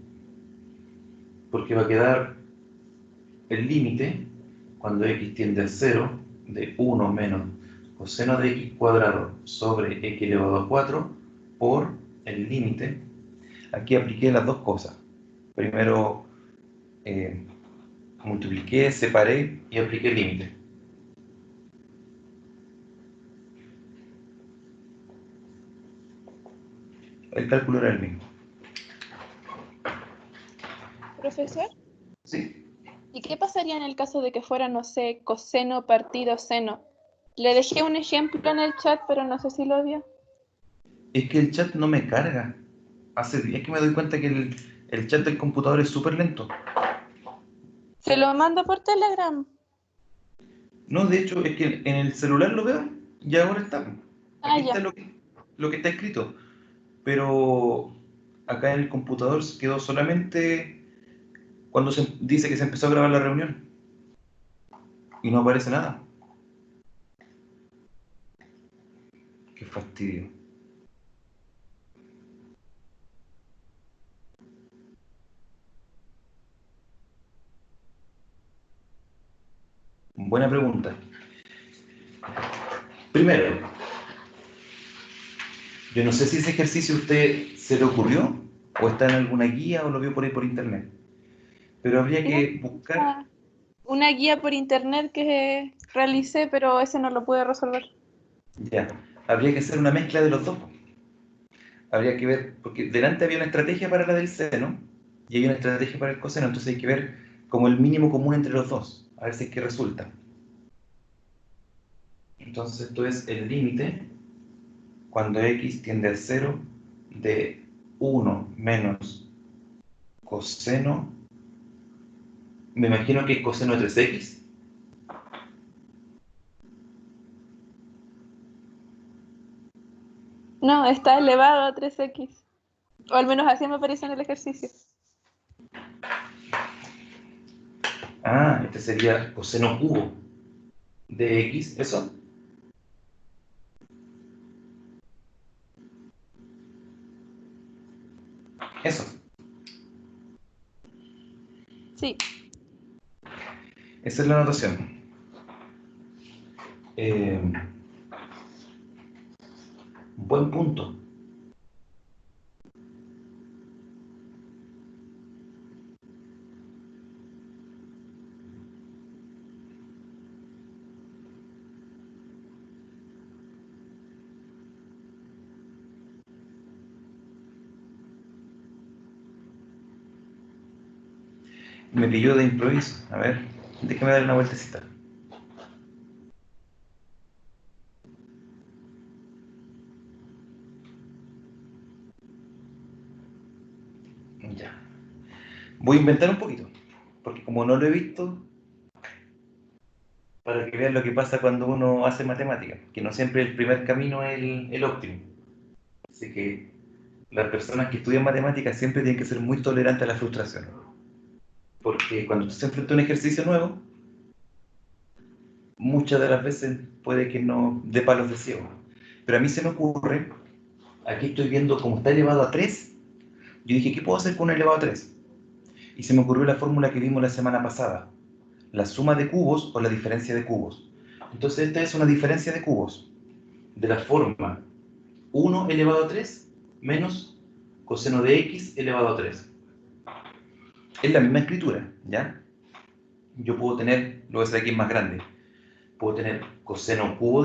Porque va a quedar el límite, cuando x tiende a 0, de 1 menos coseno de x cuadrado sobre x elevado a 4, por el límite. Aquí apliqué las dos cosas. Primero multipliqué, separé y apliqué el límite. El cálculo era el mismo.
Profesor,
¿Sí?
¿y qué pasaría en el caso de que fuera, no sé, coseno partido seno? Le dejé un ejemplo en el chat, pero no sé si lo vio.
Es que el chat no me carga. Hace días que me doy cuenta que el chat del computador es súper lento.
Se lo mando por Telegram.
No, de hecho, es que en el celular lo veo y ahora está.
Ah,
Aquí está
ya.
lo que está escrito. Pero acá en el computador se quedó solamente cuando se dice que se empezó a grabar la reunión. Y no aparece nada. Qué fastidio. buena pregunta. Primero, yo no sé si ese ejercicio a usted se le ocurrió, o está en alguna guía, o lo vio por ahí por internet. Pero habría
Creo
que
que
buscar,
una guía por internet que realicé, pero ese no lo pude resolver.
ya, habría que hacer una mezcla de los dos. Habría que ver, porque delante había una estrategia para la del seno, y hay una estrategia para el coseno, entonces hay que ver como el mínimo común entre los dos, a ver si es que resulta. Entonces esto es el límite cuando x tiende a 0 de 1 menos coseno, me imagino que es coseno de 3x.
No, está elevado a 3x. O al menos así me aparece en el ejercicio.
Ah, este sería coseno cubo de x, ¿eso? Eso.
Sí.
Esa es la notación. Eh, buen punto. Me pilló de improviso. A ver, déjame dar una vueltecita. Ya. Voy a inventar un poquito, porque como no lo he visto, para que vean lo que pasa cuando uno hace matemáticas, que no siempre el primer camino es el óptimo. Así que las personas que estudian matemáticas siempre tienen que ser muy tolerantes a la frustración. Porque cuando usted se enfrenta a un ejercicio nuevo, muchas de las veces puede que no dé palos de ciego. Pero a mí se me ocurre, aquí estoy viendo cómo está elevado a 3, yo dije, ¿qué puedo hacer con un elevado a 3? Y se me ocurrió la fórmula que vimos la semana pasada, la suma de cubos o la diferencia de cubos. Entonces esta es una diferencia de cubos, de la forma 1 elevado a 3 menos coseno de x elevado a 3. Es la misma escritura, ¿ya? Yo puedo tener, lo voy a hacer aquí más grande, puedo tener coseno cubo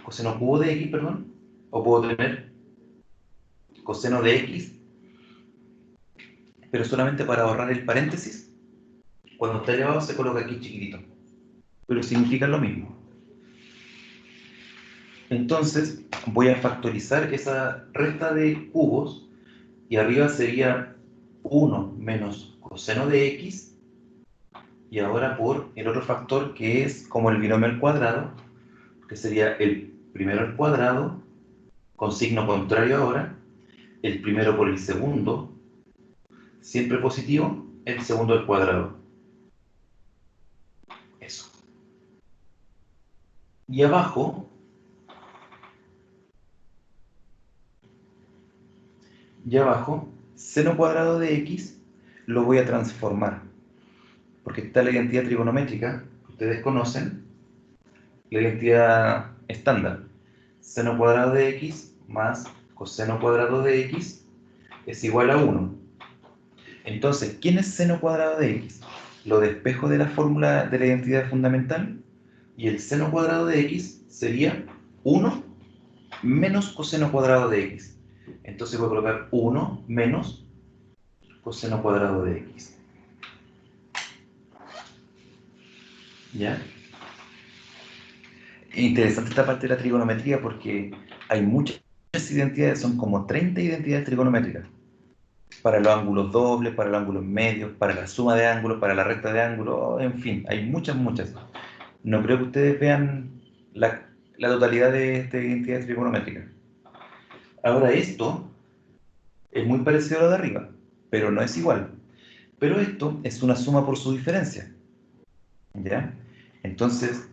coseno cubo de x, perdón, o puedo tener coseno de x, pero solamente para ahorrar el paréntesis, cuando está elevado se coloca aquí chiquitito, pero significa lo mismo. Entonces voy a factorizar esa resta de cubos y arriba sería 1 menos coseno de x, y ahora por el otro factor que es como el binomio al cuadrado, que sería el primero al cuadrado, con signo contrario ahora, el primero por el segundo, siempre positivo, el segundo al cuadrado. Eso. Y abajo, seno cuadrado de x lo voy a transformar, porque está la identidad trigonométrica que ustedes conocen, la identidad estándar. Seno cuadrado de x más coseno cuadrado de x es igual a 1. Entonces, ¿quién es seno cuadrado de x? Lo despejo de la fórmula de la identidad fundamental, y el seno cuadrado de x sería 1 menos coseno cuadrado de x. Entonces voy a colocar 1 menos coseno cuadrado de x. ¿Ya? Es interesante esta parte de la trigonometría porque hay muchas identidades, son como 30 identidades trigonométricas. Para los ángulos dobles, para los ángulos medios, para la suma de ángulos, para la recta de ángulos, en fin, hay muchas, muchas. No creo que ustedes vean la totalidad de estas identidades trigonométricas. Ahora esto es muy parecido a lo de arriba, pero no es igual. Pero esto es una suma por su diferencia, ¿ya? Entonces,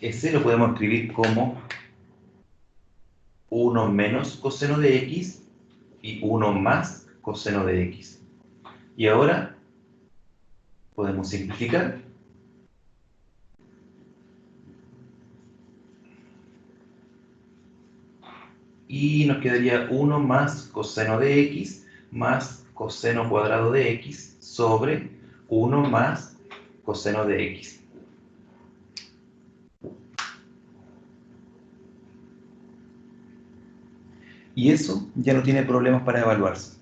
ese lo podemos escribir como 1 menos coseno de x y 1 más coseno de x. Y ahora podemos simplificar. y nos quedaría 1 más coseno de x más coseno cuadrado de x sobre 1 más coseno de x. Y eso ya no tiene problemas para evaluarse.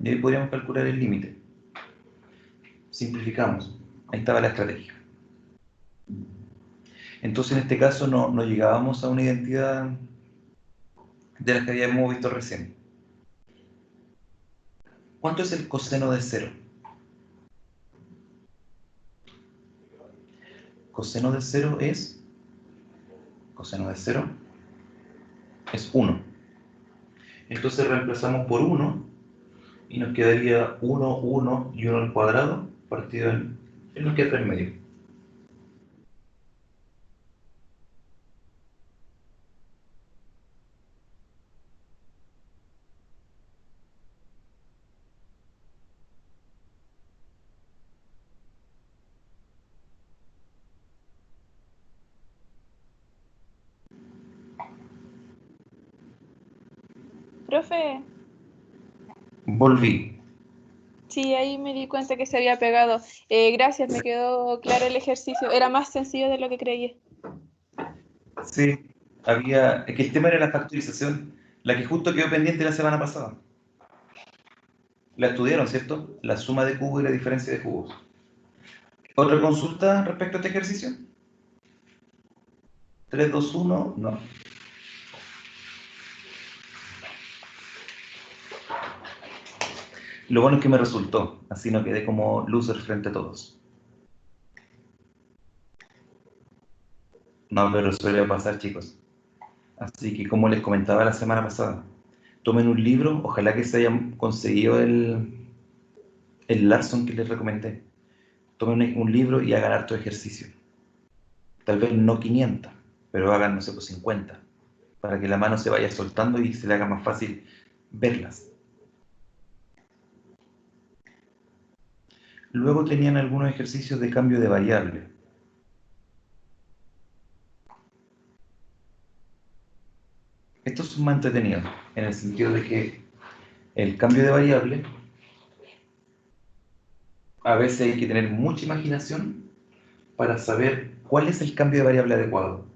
Y ahí podríamos calcular el límite. Simplificamos. Ahí estaba la estrategia. Entonces, en este caso, no llegábamos a una identidad de las que habíamos visto recién. ¿Cuánto es el coseno de 0? Coseno de 0 es 1. Entonces reemplazamos por 1 y nos quedaría 1, 1 y 1 al cuadrado partido en nos queda 3 medio.
Profe,
Volví.
sí, ahí me di cuenta que se había pegado. Gracias, me quedó claro el ejercicio. Era más sencillo de lo que creí.
Sí, es que el tema era la factorización, la que justo quedó pendiente la semana pasada. La estudiaron, ¿cierto? La suma de cubos y la diferencia de cubos. ¿Otra consulta respecto a este ejercicio? 3, 2, 1, no. Lo bueno es que me resultó, así no quedé como loser frente a todos. No, pero suele pasar, chicos. Así que como les comentaba la semana pasada, tomen un libro, ojalá que se hayan conseguido el Larson que les recomendé. Tomen un libro y hagan harto ejercicio. Tal vez no 500, pero hagan, no sé, pues 50, para que la mano se vaya soltando y se le haga más fácil verlas. Luego tenían algunos ejercicios de cambio de variable. Estos son más entretenidos, en el sentido de que el cambio de variable, a veces hay que tener mucha imaginación para saber cuál es el cambio de variable adecuado.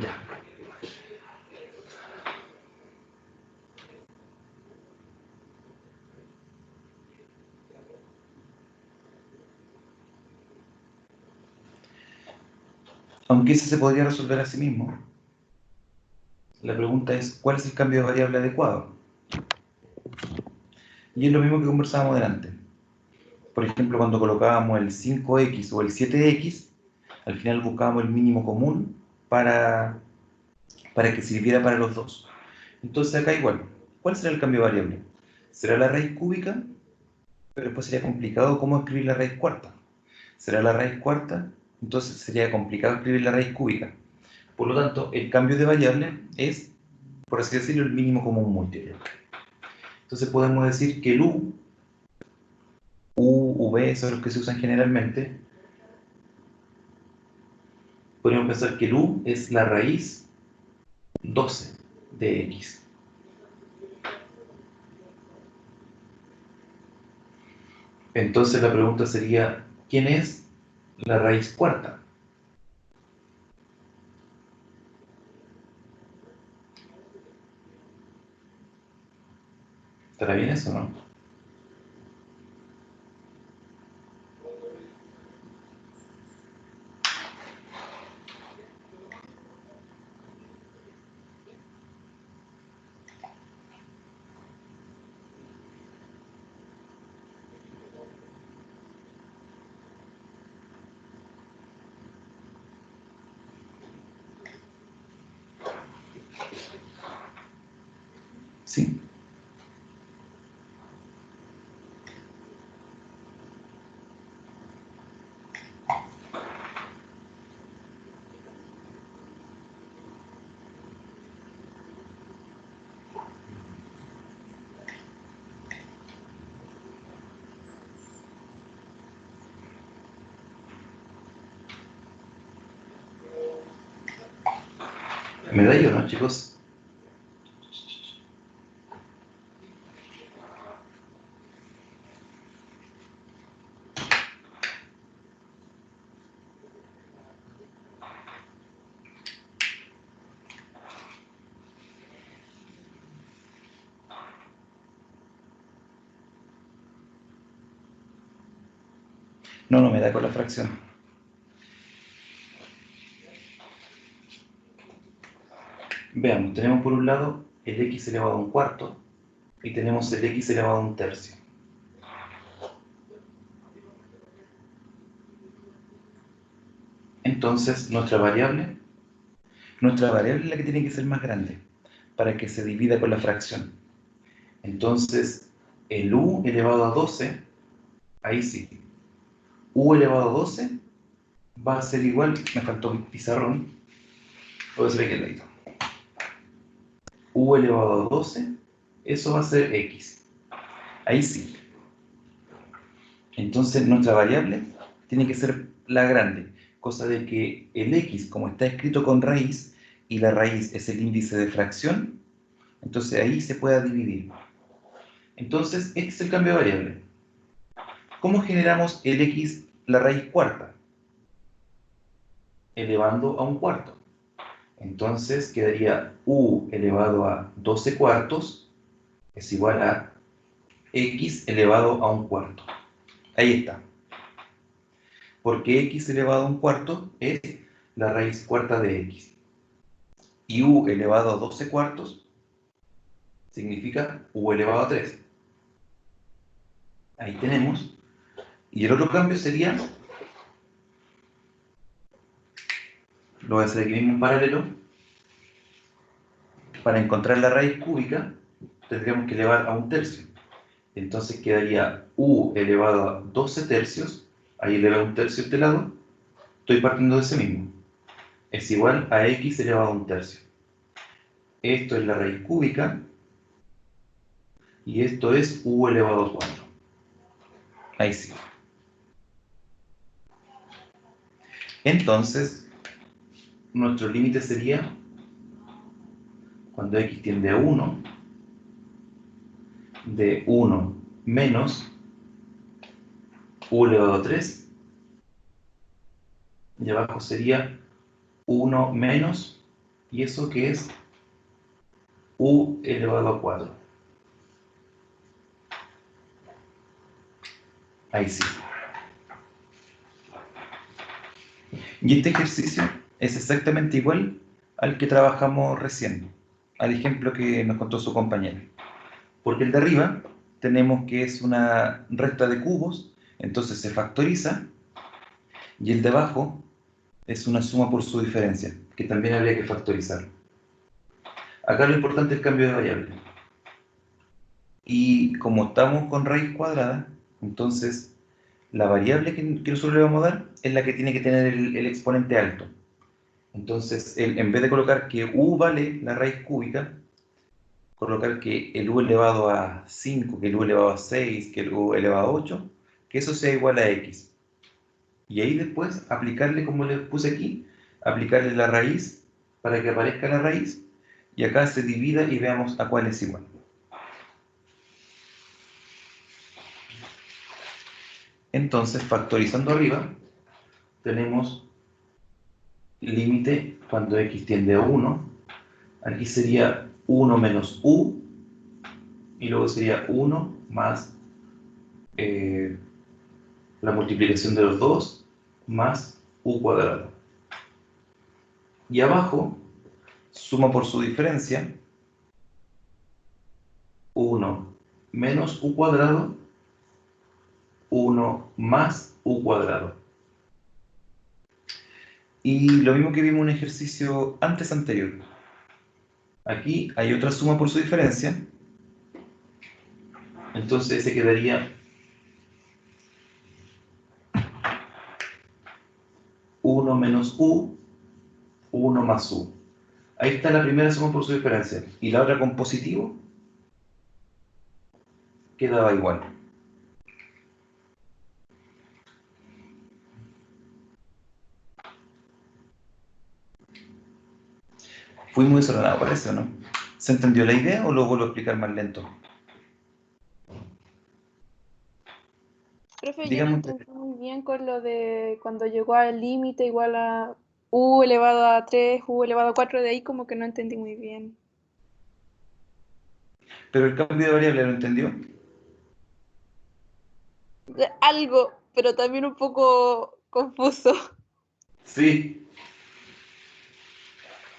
Ya. Aunque ese se podría resolver a sí mismo, la pregunta es, ¿cuál es el cambio de variable adecuado? Y es lo mismo que conversábamos delante. Por ejemplo, cuando colocábamos el 5x o el 7x, al final buscábamos el mínimo común para que sirviera para los dos. Entonces acá igual, ¿cuál será el cambio de variable? ¿Será la raíz cúbica? Pero después sería complicado cómo escribir la raíz cuarta. ¿Será la raíz cuarta? Entonces sería complicado escribir la raíz cúbica. Por lo tanto, el cambio de variable es, por así decirlo, el mínimo común múltiplo. Entonces podemos decir que el v, son los que se usan generalmente. Podríamos pensar que el u es la raíz 12 de x. Entonces la pregunta sería, ¿quién es la raíz cuarta? ¿Estará bien eso, no? Sí. ¿Me da yo, no, chicos? No, no me da con la fracción. Veamos, tenemos por un lado el x elevado a un cuarto y tenemos el x elevado a un tercio. Entonces, nuestra variable es la que tiene que ser más grande para que se divida con la fracción. Entonces, el u elevado a 12, ahí sí, u elevado a 12 va a ser igual, me faltó un pizarrón, voy a hacer aquí el ladito. U elevado a 12, eso va a ser x. Ahí sí. Entonces, nuestra variable tiene que ser la grande, cosa de que el x, como está escrito con raíz, y la raíz es el índice de fracción, entonces ahí se pueda dividir. Entonces, este es el cambio de variable. ¿Cómo generamos el x, la raíz cuarta? Elevando a un cuarto. Entonces quedaría u elevado a 12 cuartos es igual a x elevado a un cuarto. Ahí está. Porque x elevado a un cuarto es la raíz cuarta de x. Y u elevado a 12 cuartos significa u elevado a 3. Ahí tenemos. Y el otro cambio sería, lo voy a hacer aquí mismo en paralelo, para encontrar la raíz cúbica tendríamos que elevar a un tercio. Entonces quedaría u elevado a 12 tercios, ahí eleva un tercio a este lado, estoy partiendo de ese mismo, es igual a x elevado a un tercio. Esto es la raíz cúbica y esto es u elevado a 4. Ahí sí. Entonces, nuestro límite sería, cuando x tiende a 1, de 1 menos u elevado a 3, y abajo sería 1 menos, y eso que es u elevado a 4. Ahí sí. Y este ejercicio es exactamente igual al que trabajamos recién, al ejemplo que nos contó su compañera. Porque el de arriba tenemos que es una recta de cubos, entonces se factoriza, y el de abajo es una suma por su diferencia, que también habría que factorizar. Acá lo importante es el cambio de variable. Y como estamos con raíz cuadrada, entonces la variable que nosotros le vamos a dar es la que tiene que tener el exponente alto. Entonces, en vez de colocar que u vale la raíz cúbica, colocar que el u elevado a 5, que el u elevado a 6, que el u elevado a 8, que eso sea igual a x. Y ahí después aplicarle, como les puse aquí, aplicarle la raíz para que aparezca la raíz, y acá se divida y veamos a cuál es igual. Entonces, factorizando arriba, tenemos límite cuando x tiende a 1. Aquí sería 1 menos u, y luego sería 1 más la multiplicación de los dos más u cuadrado. Y abajo, suma por su diferencia, 1 menos u cuadrado, 1 más u cuadrado. Y lo mismo que vimos en un ejercicio antes anterior. Aquí hay otra suma por su diferencia. Entonces ese quedaría 1 menos u, 1 más u. Ahí está la primera suma por su diferencia. Y la otra con positivo quedaba igual. Fui muy desordenado, parece, ¿o no? ¿Se entendió la idea o lo vuelvo a explicar más lento?
Profe, yo no
Dígame usted.
entendí muy bien con lo de cuando llegó al límite igual a u elevado a 3, u elevado a 4, de ahí como que no entendí muy bien.
¿Pero el cambio de variable lo entendió?
Algo, pero también un poco confuso.
Sí.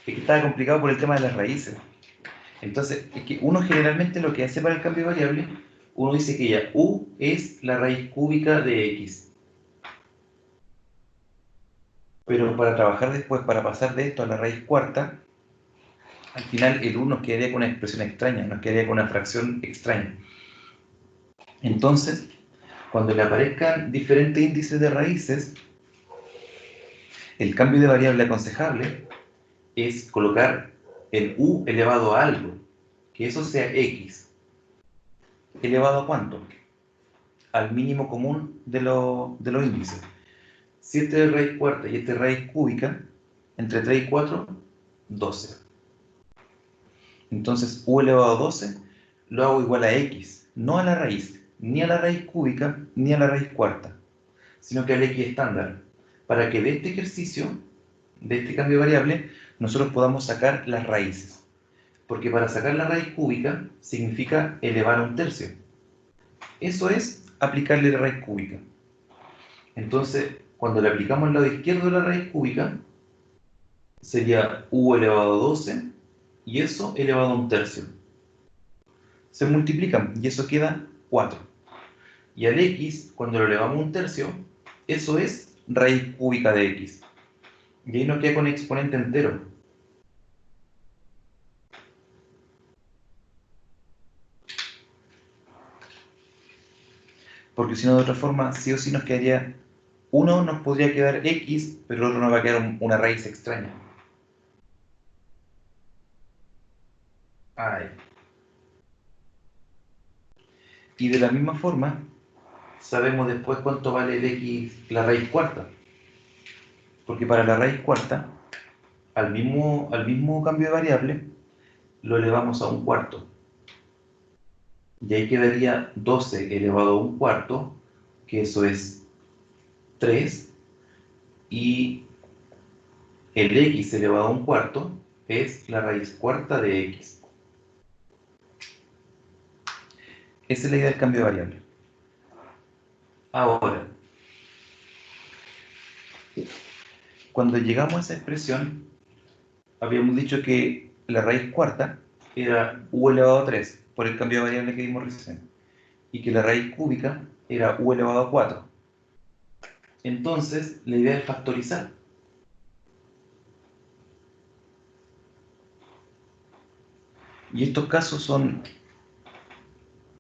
Es que estaba complicado por el tema de las raíces. Entonces, es que uno generalmente lo que hace para el cambio de variable, uno dice que ya u es la raíz cúbica de x. Pero para trabajar después, para pasar de esto a la raíz cuarta, al final el u nos quedaría con una expresión extraña, nos quedaría con una fracción extraña. Entonces, cuando le aparezcan diferentes índices de raíces, el cambio de variable aconsejable es colocar el u elevado a algo, que eso sea x. ¿Elevado a cuánto? Al mínimo común de los índices. Si este es raíz cuarta y este es raíz cúbica, entre 3 y 4, 12. Entonces, u elevado a 12 lo hago igual a x, no a la raíz, ni a la raíz cúbica, ni a la raíz cuarta, sino que al x estándar, para que de este ejercicio, de este cambio de variable, nosotros podamos sacar las raíces. Porque para sacar la raíz cúbica significa elevar a un tercio. Eso es aplicarle la raíz cúbica. Entonces, cuando le aplicamos el lado izquierdo de la raíz cúbica, sería u elevado a 12 y eso elevado a un tercio. Se multiplican y eso queda 4. Y al x, cuando lo elevamos a un tercio, eso es raíz cúbica de x. Y ahí nos queda con exponente entero. Porque si no, de otra forma, sí o sí nos quedaría, uno nos podría quedar x, pero el otro nos va a quedar una raíz extraña. Ay. Y de la misma forma, sabemos después cuánto vale el x, la raíz cuarta. Porque para la raíz cuarta, al mismo cambio de variable, lo elevamos a un cuarto. Y ahí quedaría 12 elevado a un cuarto, que eso es 3, y el x elevado a un cuarto es la raíz cuarta de x. Esa es la idea del cambio de variable. Ahora, cuando llegamos a esa expresión, habíamos dicho que la raíz cuarta era u elevado a 3, por el cambio de variable que vimos recién, y que la raíz cúbica era u elevado a 4. Entonces, la idea es factorizar. Y estos casos son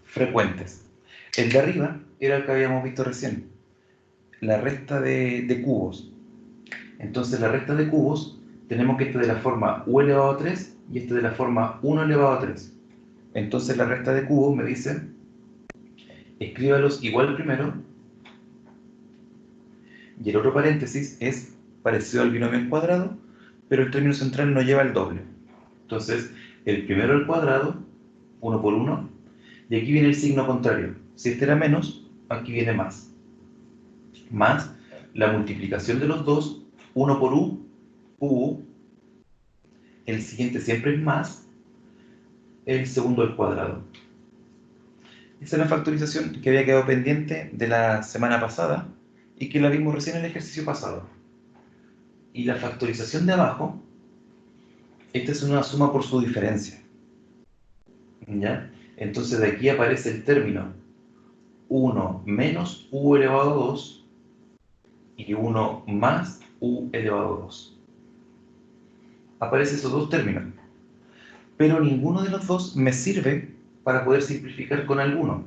frecuentes. El de arriba era el que habíamos visto recién, la resta de cubos. Entonces, la resta de cubos, tenemos que esta de la forma u elevado a 3 y esta de la forma 1 elevado a 3. Entonces, la resta de cubos me dice, escríbalos igual primero, y el otro paréntesis es parecido al binomio al cuadrado, pero el término central no lleva el doble. Entonces, el primero al cuadrado, 1 por 1, y aquí viene el signo contrario. Si este era menos, aquí viene más. Más la multiplicación de los dos, 1 por u, el siguiente siempre es más, el segundo al cuadrado. Esa es la factorización que había quedado pendiente de la semana pasada y que la vimos recién en el ejercicio pasado. Y la factorización de abajo, esta es una suma por su diferencia. ¿Ya? Entonces de aquí aparece el término 1 menos u elevado a 2 y 1 más u elevado a 2. Aparecen esos dos términos, pero ninguno de los dos me sirve para poder simplificar con alguno.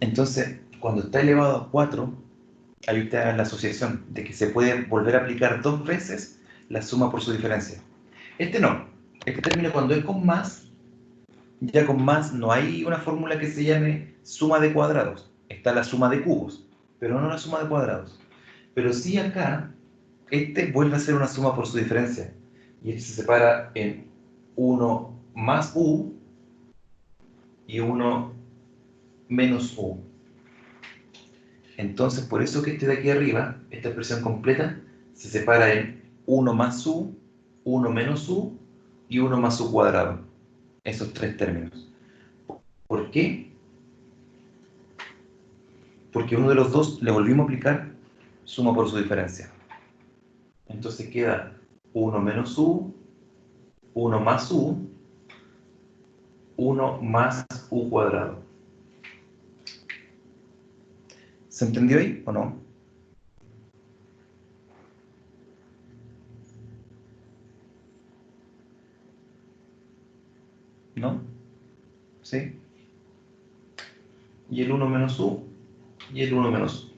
Entonces, cuando está elevado a 4, ahí usted haga la asociación de que se puede volver a aplicar dos veces la suma por su diferencia. Este no. Este término cuando es con más, ya con más no hay una fórmula que se llame suma de cuadrados. Está la suma de cubos, pero no la suma de cuadrados. Pero sí acá, este vuelve a ser una suma por su diferencia. y este se separa en 1 más u y 1 menos u. Entonces, por eso que este de aquí arriba, esta expresión completa, se separa en 1 más u, 1 menos u y 1 más u cuadrado. Esos tres términos. ¿Por qué? Porque uno de los dos le volvimos a aplicar suma por su diferencia. Entonces queda 1 menos u, 1 más u, 1 más u cuadrado. ¿Se entendió ahí o no? ¿No? ¿Sí? Y el 1 menos u y el 1 menos u.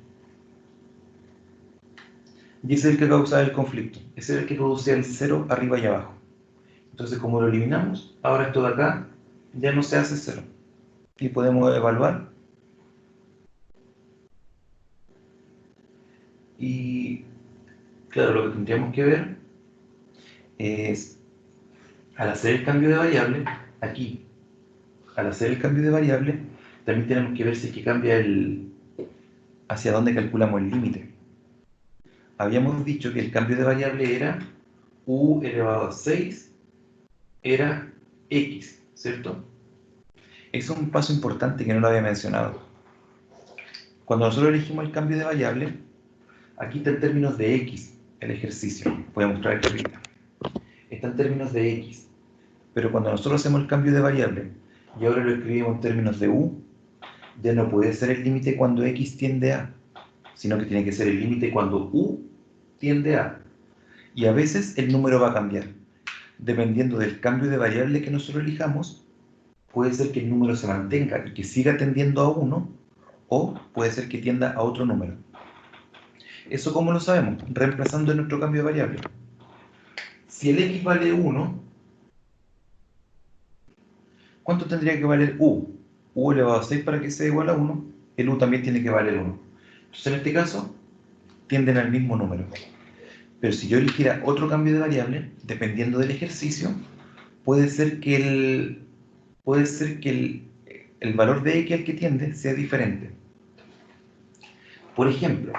Y ese es el que causaba el conflicto. Ese es el que producía el 0 arriba y abajo. Entonces, como lo eliminamos, ahora esto de acá ya no se hace 0. Y podemos evaluar. Y claro, lo que tendríamos que ver es, al hacer el cambio de variable, aquí, al hacer el cambio de variable, también tenemos que ver si es que cambia hacia dónde calculamos el límite. Habíamos dicho que el cambio de variable era u elevado a 6, era x, ¿cierto? Eso es un paso importante que no lo había mencionado. Cuando nosotros elegimos el cambio de variable, aquí está en términos de x, el ejercicio. Voy a mostrar aquí arriba. Está en términos de x. Pero cuando nosotros hacemos el cambio de variable y ahora lo escribimos en términos de u, ya no puede ser el límite cuando x tiende a, sino que tiene que ser el límite cuando u tiende a. Y a veces el número va a cambiar. Dependiendo del cambio de variable que nosotros elijamos, puede ser que el número se mantenga y que siga tendiendo a 1, o puede ser que tienda a otro número. ¿Eso cómo lo sabemos? Reemplazando en nuestro cambio de variable. Si el x vale 1, ¿cuánto tendría que valer u? U elevado a 6 para que sea igual a 1, el u también tiene que valer 1. Entonces, en este caso, tienden al mismo número. Pero si yo eligiera otro cambio de variable, dependiendo del ejercicio, puede ser que el valor de x al que tiende sea diferente. Por ejemplo,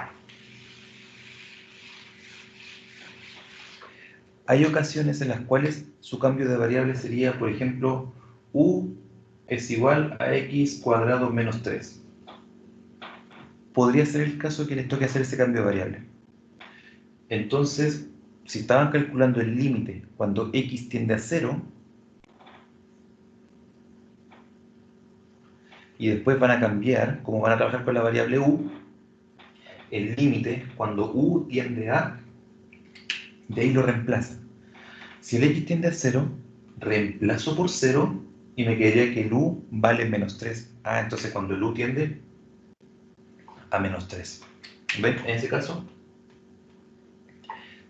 hay ocasiones en las cuales su cambio de variable sería, por ejemplo, u es igual a x cuadrado menos 3. Podría ser el caso que les toque hacer ese cambio de variable. Entonces, si estaban calculando el límite cuando x tiende a 0, y después van a cambiar, como van a trabajar con la variable u, el límite cuando u tiende a, de ahí lo reemplazan. Si el x tiende a 0, reemplazo por 0 y me quedaría que el u vale menos 3. Ah, entonces cuando el u tiende a menos 3. ¿Ven? En ese caso,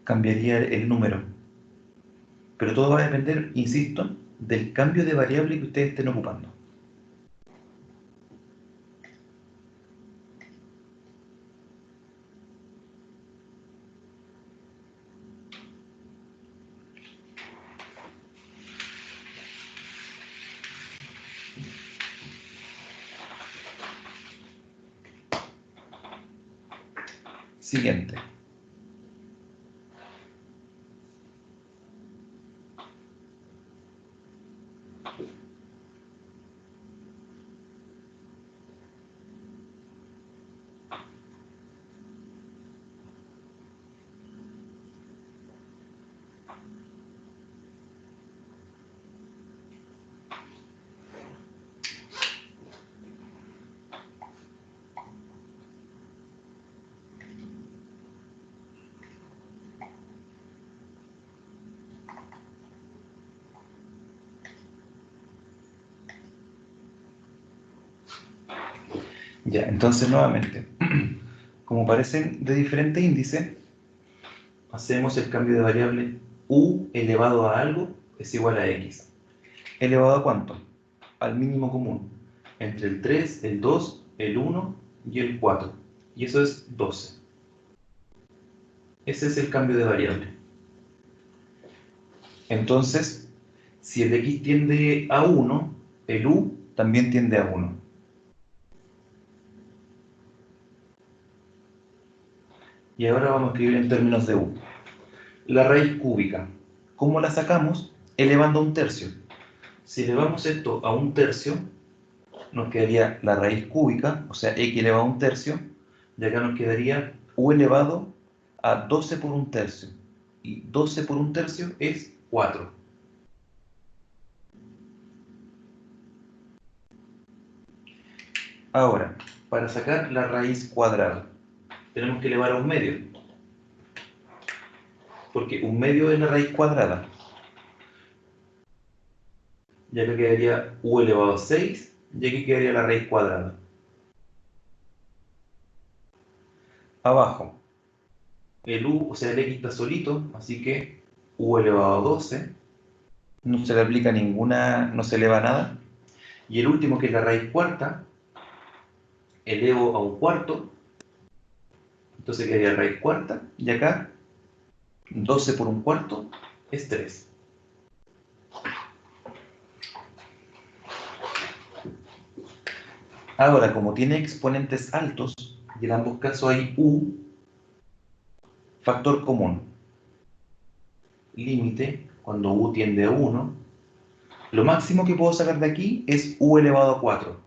cambiaría el número. Pero todo va a depender, insisto, del cambio de variable que ustedes estén ocupando. Siguiente. Ya, entonces nuevamente, como parecen de diferente índice, hacemos el cambio de variable u elevado a algo es igual a x. ¿Elevado a cuánto? Al mínimo común, entre el 3, el 2, el 1 y el 4. Y eso es 12. Ese es el cambio de variable. Entonces, si el x tiende a 1, el u también tiende a 1. Y ahora vamos a escribir en términos de u. La raíz cúbica, ¿cómo la sacamos? Elevando a un tercio. Si elevamos esto a un tercio, nos quedaría la raíz cúbica, o sea, x elevado a un tercio, y acá nos quedaría u elevado a 12 por un tercio. Y 12 por un tercio es 4. Ahora, para sacar la raíz cuadrada, tenemos que elevar a un medio, porque un medio es la raíz cuadrada. Y acá quedaría u elevado a 6, y aquí quedaría la raíz cuadrada. Abajo, el u, o sea, el x está solito, así que u elevado a 12, no se le aplica ninguna, no se eleva nada. Y el último, que es la raíz cuarta, elevo a un cuarto, entonces quedaría raíz cuarta, y acá 12 por un cuarto es 3. Ahora, como tiene exponentes altos, y en ambos casos hay u, factor común. Límite, cuando u tiende a 1, lo máximo que puedo sacar de aquí es u elevado a 4.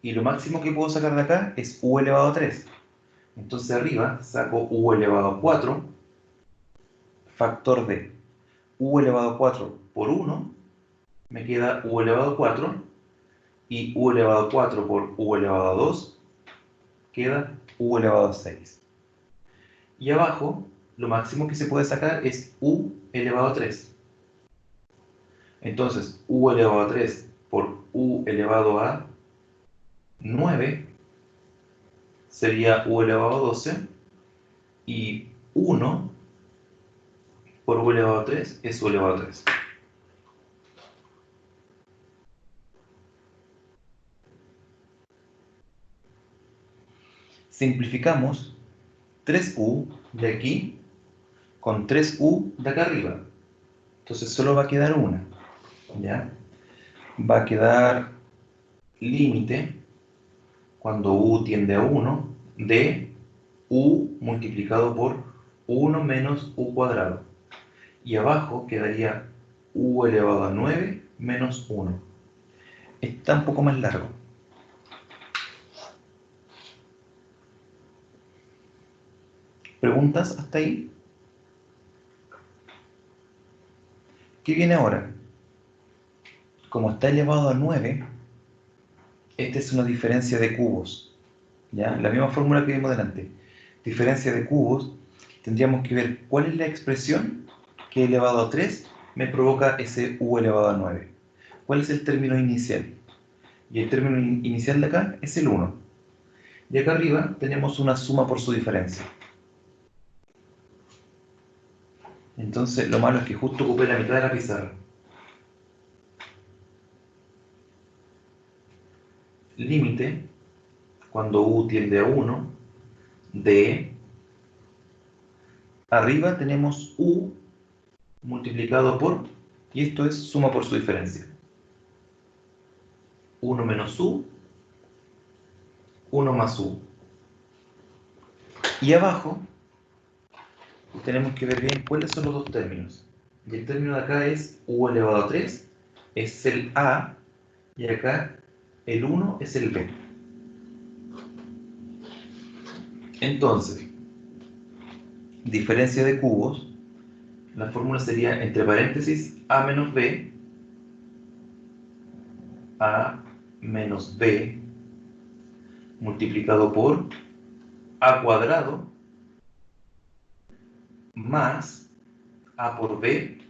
Y lo máximo que puedo sacar de acá es u elevado a 3. Entonces arriba saco u elevado a 4, factor de u elevado a 4 por 1, me queda u elevado a 4, y u elevado a 4 por u elevado a 2, queda u elevado a 6. Y abajo, lo máximo que se puede sacar es u elevado a 3. Entonces, u elevado a 3 por u elevado a 9 sería u elevado a 12, y 1 por u elevado a 3 es u elevado a 3. Simplificamos 3u de aquí con 3u de acá arriba. Entonces solo va a quedar una, ¿ya? Va a quedar límite, cuando u tiende a 1, de u multiplicado por 1 menos u cuadrado. Y abajo quedaría u elevado a 9 menos 1. Está un poco más largo. ¿Preguntas hasta ahí? ¿Qué viene ahora? Como está elevado a 9, esta es una diferencia de cubos, ¿ya? La misma fórmula que vimos delante. Diferencia de cubos, tendríamos que ver cuál es la expresión que elevado a 3 me provoca ese u elevado a 9. ¿Cuál es el término inicial? Y el término inicial de acá es el 1. Y acá arriba tenemos una suma por su diferencia. Entonces, lo malo es que justo ocupé la mitad de la pizarra. Límite, cuando u tiende a 1, de... Arriba tenemos u multiplicado por... Y esto es suma por su diferencia. 1 menos u, 1 más u. Y abajo tenemos que ver bien cuáles son los dos términos. Y el término de acá es u elevado a 3, es el a, y acá el 1 es el b. Entonces, diferencia de cubos, la fórmula sería entre paréntesis a menos b multiplicado por a cuadrado más a por b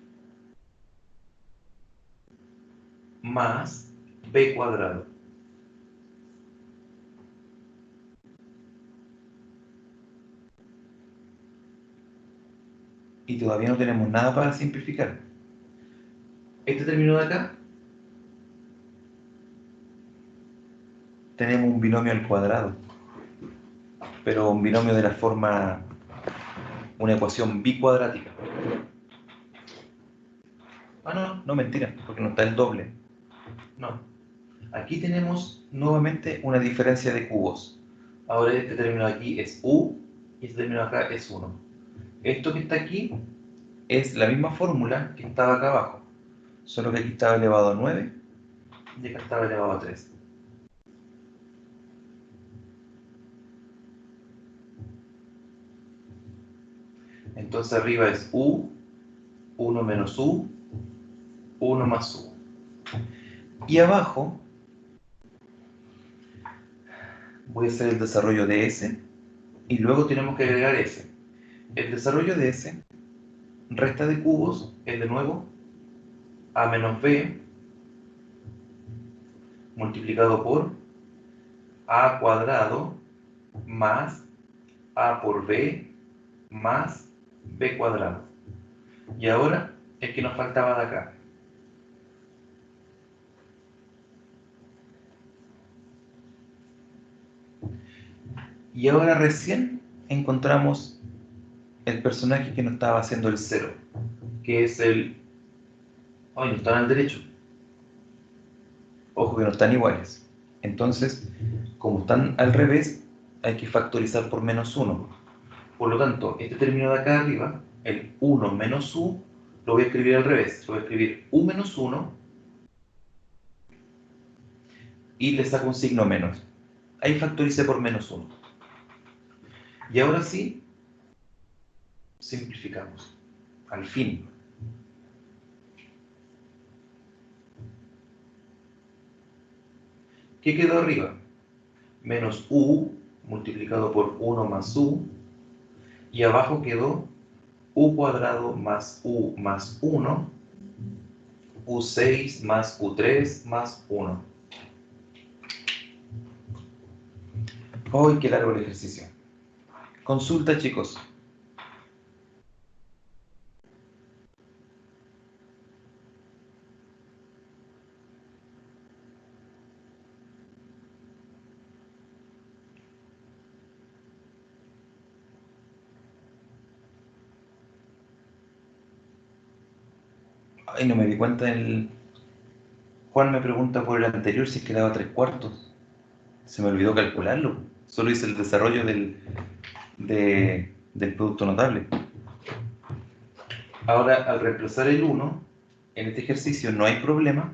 más b cuadrado. Y todavía no tenemos nada para simplificar. Este término de acá, tenemos un binomio al cuadrado, pero un binomio de la forma, una ecuación bicuadrática. No, mentira, porque no está el doble. No. Aquí tenemos nuevamente una diferencia de cubos. Ahora este término aquí es U y este término acá es 1. Esto que está aquí es la misma fórmula que estaba acá abajo, solo que aquí estaba elevado a 9 y acá estaba elevado a 3. Entonces arriba es U, 1 menos U, 1 más U. Y abajo voy a hacer el desarrollo de S y luego tenemos que agregar S. El desarrollo de S, resta de cubos, es de nuevo A menos B multiplicado por A cuadrado más A por B más B cuadrado. Y ahora el que nos faltaba de acá. Y ahora recién encontramos el personaje que nos estaba haciendo el 0, que es el... Ay, no están al derecho. Ojo que no están iguales. Entonces, como están al revés, hay que factorizar por menos 1. Por lo tanto, este término de acá arriba, el 1 menos u, lo voy a escribir al revés. Lo voy a escribir u menos 1 y le saco un signo menos. Ahí factoricé por menos 1. Y ahora sí, simplificamos. Al fin. ¿Qué quedó arriba? Menos u multiplicado por 1 más u. Y abajo quedó u cuadrado más u más 1. U6 más U3 más 1. ¡Ay, qué largo el ejercicio! Consulta, chicos. Ay, no me di cuenta del... Juan me pregunta por el anterior si es que daba 3/4. Se me olvidó calcularlo. Solo hice el desarrollo del producto notable. Ahora, al reemplazar el 1, en este ejercicio no hay problema.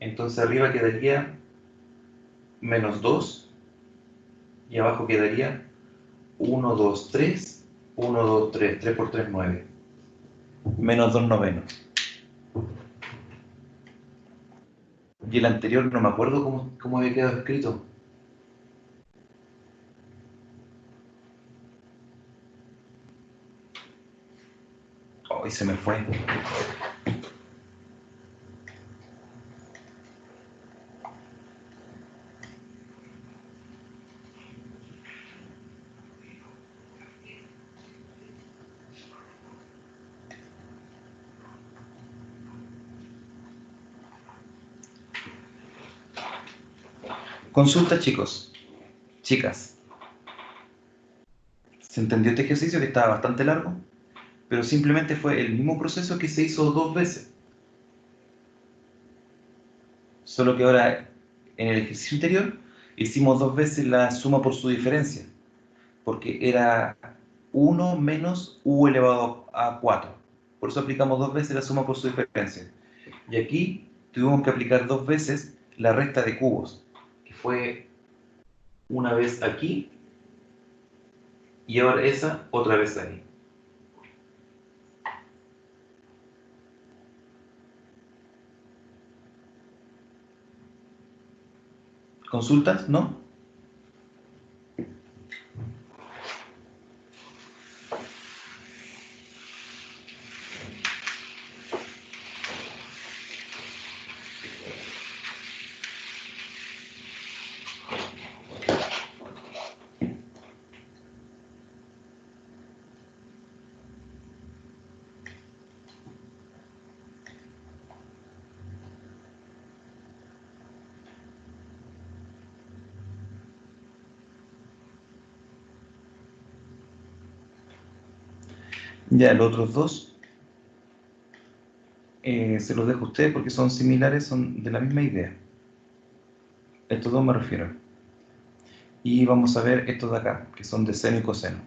Entonces arriba quedaría menos 2 y abajo quedaría 1, 2, 3, 1, 2, 3, 3 por 3, 9. Menos 2 novenos. Y el anterior no me acuerdo cómo había quedado escrito. Ay, se me fue. Consulta, chicos. Chicas. ¿Se entendió este ejercicio que estaba bastante largo? Pero simplemente fue el mismo proceso que se hizo 2 veces. Solo que ahora, en el ejercicio anterior, hicimos 2 veces la suma por su diferencia. Porque era 1 menos u elevado a 4. Por eso aplicamos 2 veces la suma por su diferencia. Y aquí tuvimos que aplicar 2 veces la resta de cubos, que fue una vez aquí y ahora esa otra vez ahí. ¿Consultas? ¿No? Ya, los otros dos. Se los dejo a ustedes porque son similares, son de la misma idea. Estos dos me refiero. Y vamos a ver estos de acá, que son de seno y coseno.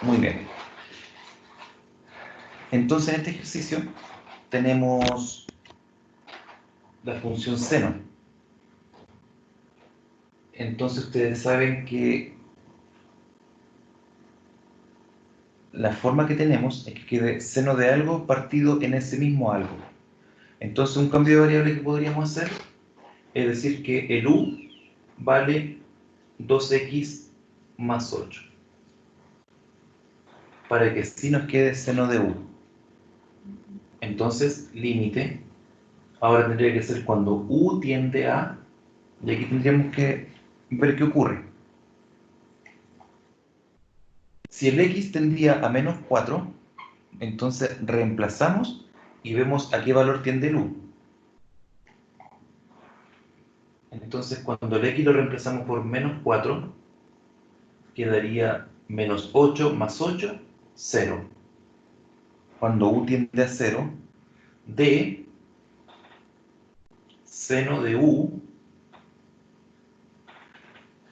Muy bien. Entonces en este ejercicio tenemos la función seno. Entonces ustedes saben que la forma que tenemos es que quede seno de algo partido en ese mismo algo. Entonces un cambio de variable que podríamos hacer es decir que el u vale 2x más 8, para que así nos quede seno de u. Entonces, límite, ahora tendría que ser cuando u tiende a, y aquí tendríamos que ver qué ocurre. Si el x tendría a menos 4, entonces reemplazamos y vemos a qué valor tiende el u. Entonces, cuando el x lo reemplazamos por menos 4, quedaría menos 8 más 8, 0. Cuando u tiende a 0, d seno de u,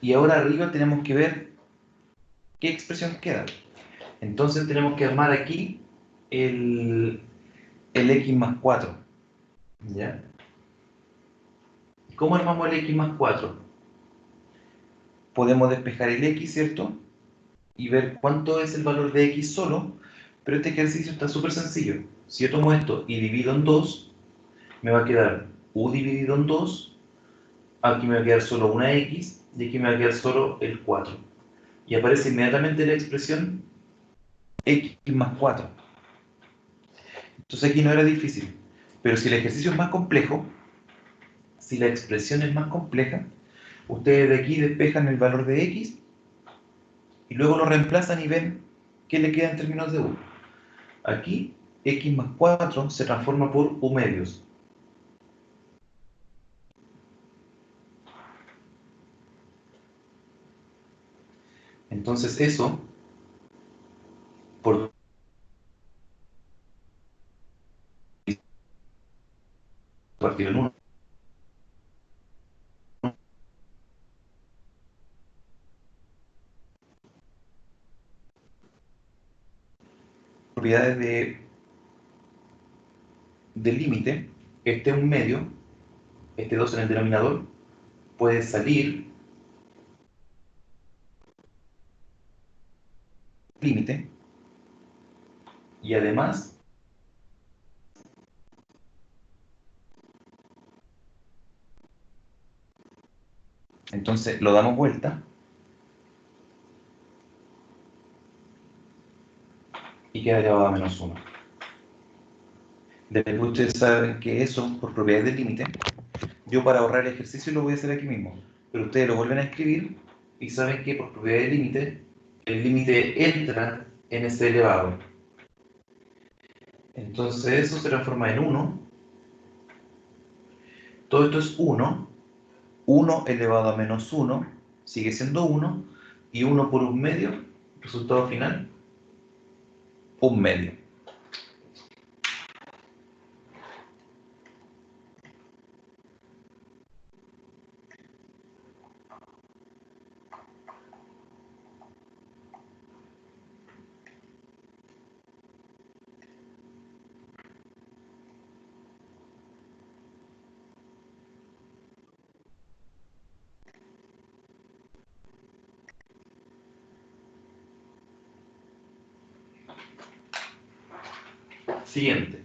y ahora arriba tenemos que ver qué expresión queda. Entonces tenemos que armar aquí el x más 4. ¿Ya? ¿Cómo armamos el x más 4? Podemos despejar el x, ¿cierto? Y ver cuánto es el valor de x solo, pero este ejercicio está súper sencillo. Si yo tomo esto y divido en 2, me va a quedar u dividido en 2, aquí me va a quedar solo una x, y aquí me va a quedar solo el 4. Y aparece inmediatamente la expresión x más 4. Entonces aquí no era difícil. Pero si el ejercicio es más complejo, si la expresión es más compleja, ustedes de aquí despejan el valor de x y luego lo reemplazan y ven qué le queda en términos de u. Aquí, x más 4 se transforma por u medios. Entonces eso, por partir en 1, propiedades del límite, este es un medio, este 2 en el denominador, puede salir límite, y además entonces lo damos vuelta y queda elevado a menos 1. Después ustedes saben que eso, por propiedades del límite, yo para ahorrar el ejercicio lo voy a hacer aquí mismo, pero ustedes lo vuelven a escribir y saben que por propiedades del límite, el límite entra en ese elevado. Entonces eso se transforma en 1. Todo esto es 1. 1 elevado a menos 1 sigue siendo 1. Y 1 por un medio, resultado final, un medio. Siguiente.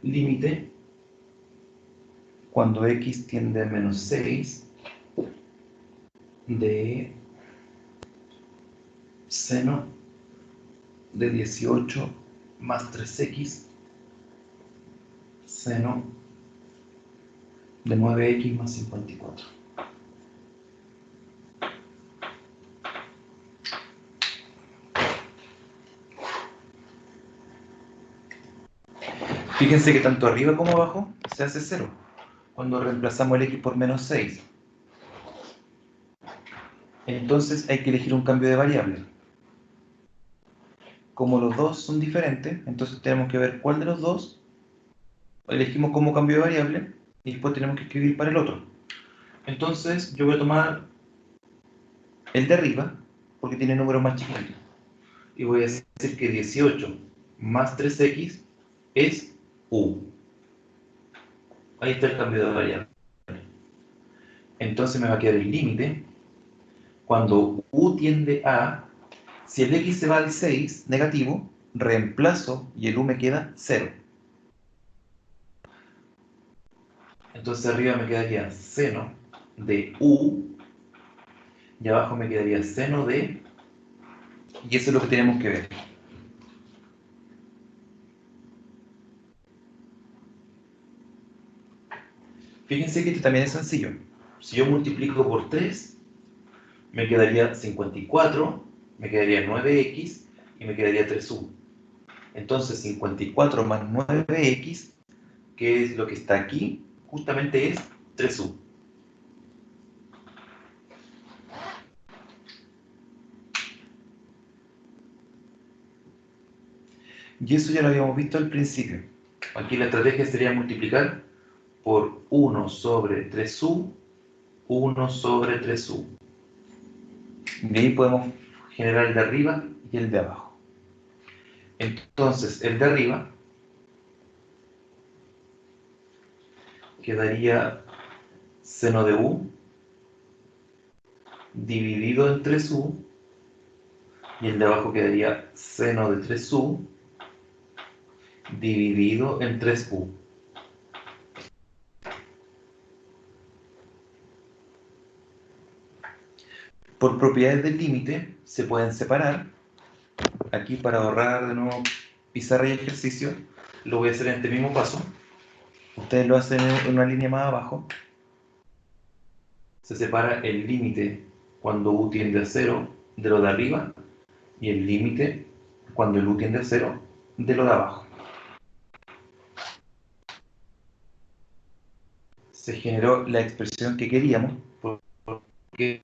límite cuando x tiende a menos 6 de seno de 18 más 3x seno de 9x más 54. Fíjense que tanto arriba como abajo se hace 0 cuando reemplazamos el x por menos 6. Entonces hay que elegir un cambio de variable. Como los dos son diferentes, entonces tenemos que ver cuál de los dos elegimos como cambio de variable y después tenemos que escribir para el otro. Entonces yo voy a tomar el de arriba porque tiene números más chiquitos. Y voy a decir que 18 más 3x es u. Ahí está el cambio de variable. Entonces me va a quedar el límite cuando u tiende a, si el x se va al 6, negativo, reemplazo y el u me queda 0. Entonces arriba me quedaría seno de u y abajo me quedaría seno de, y eso es lo que tenemos que ver. Fíjense que esto también es sencillo. Si yo multiplico por 3, me quedaría 54, me quedaría 9x y me quedaría 3u. Entonces 54 más 9x, que es lo que está aquí, justamente es 3u. Y eso ya lo habíamos visto al principio. Aquí la estrategia sería multiplicar por 1 sobre 3u, 1 sobre 3u. Y ahí podemos generar el de arriba y el de abajo. Entonces, el de arriba quedaría seno de u dividido en 3u, y el de abajo quedaría seno de 3u dividido en 3u. Por propiedades del límite se pueden separar. Aquí, para ahorrar de nuevo pizarra y ejercicio, lo voy a hacer en este mismo paso. Ustedes lo hacen en una línea más abajo. Se separa el límite cuando u tiende a 0 de lo de arriba y el límite cuando el u tiende a 0 de lo de abajo. Se generó la expresión que queríamos porque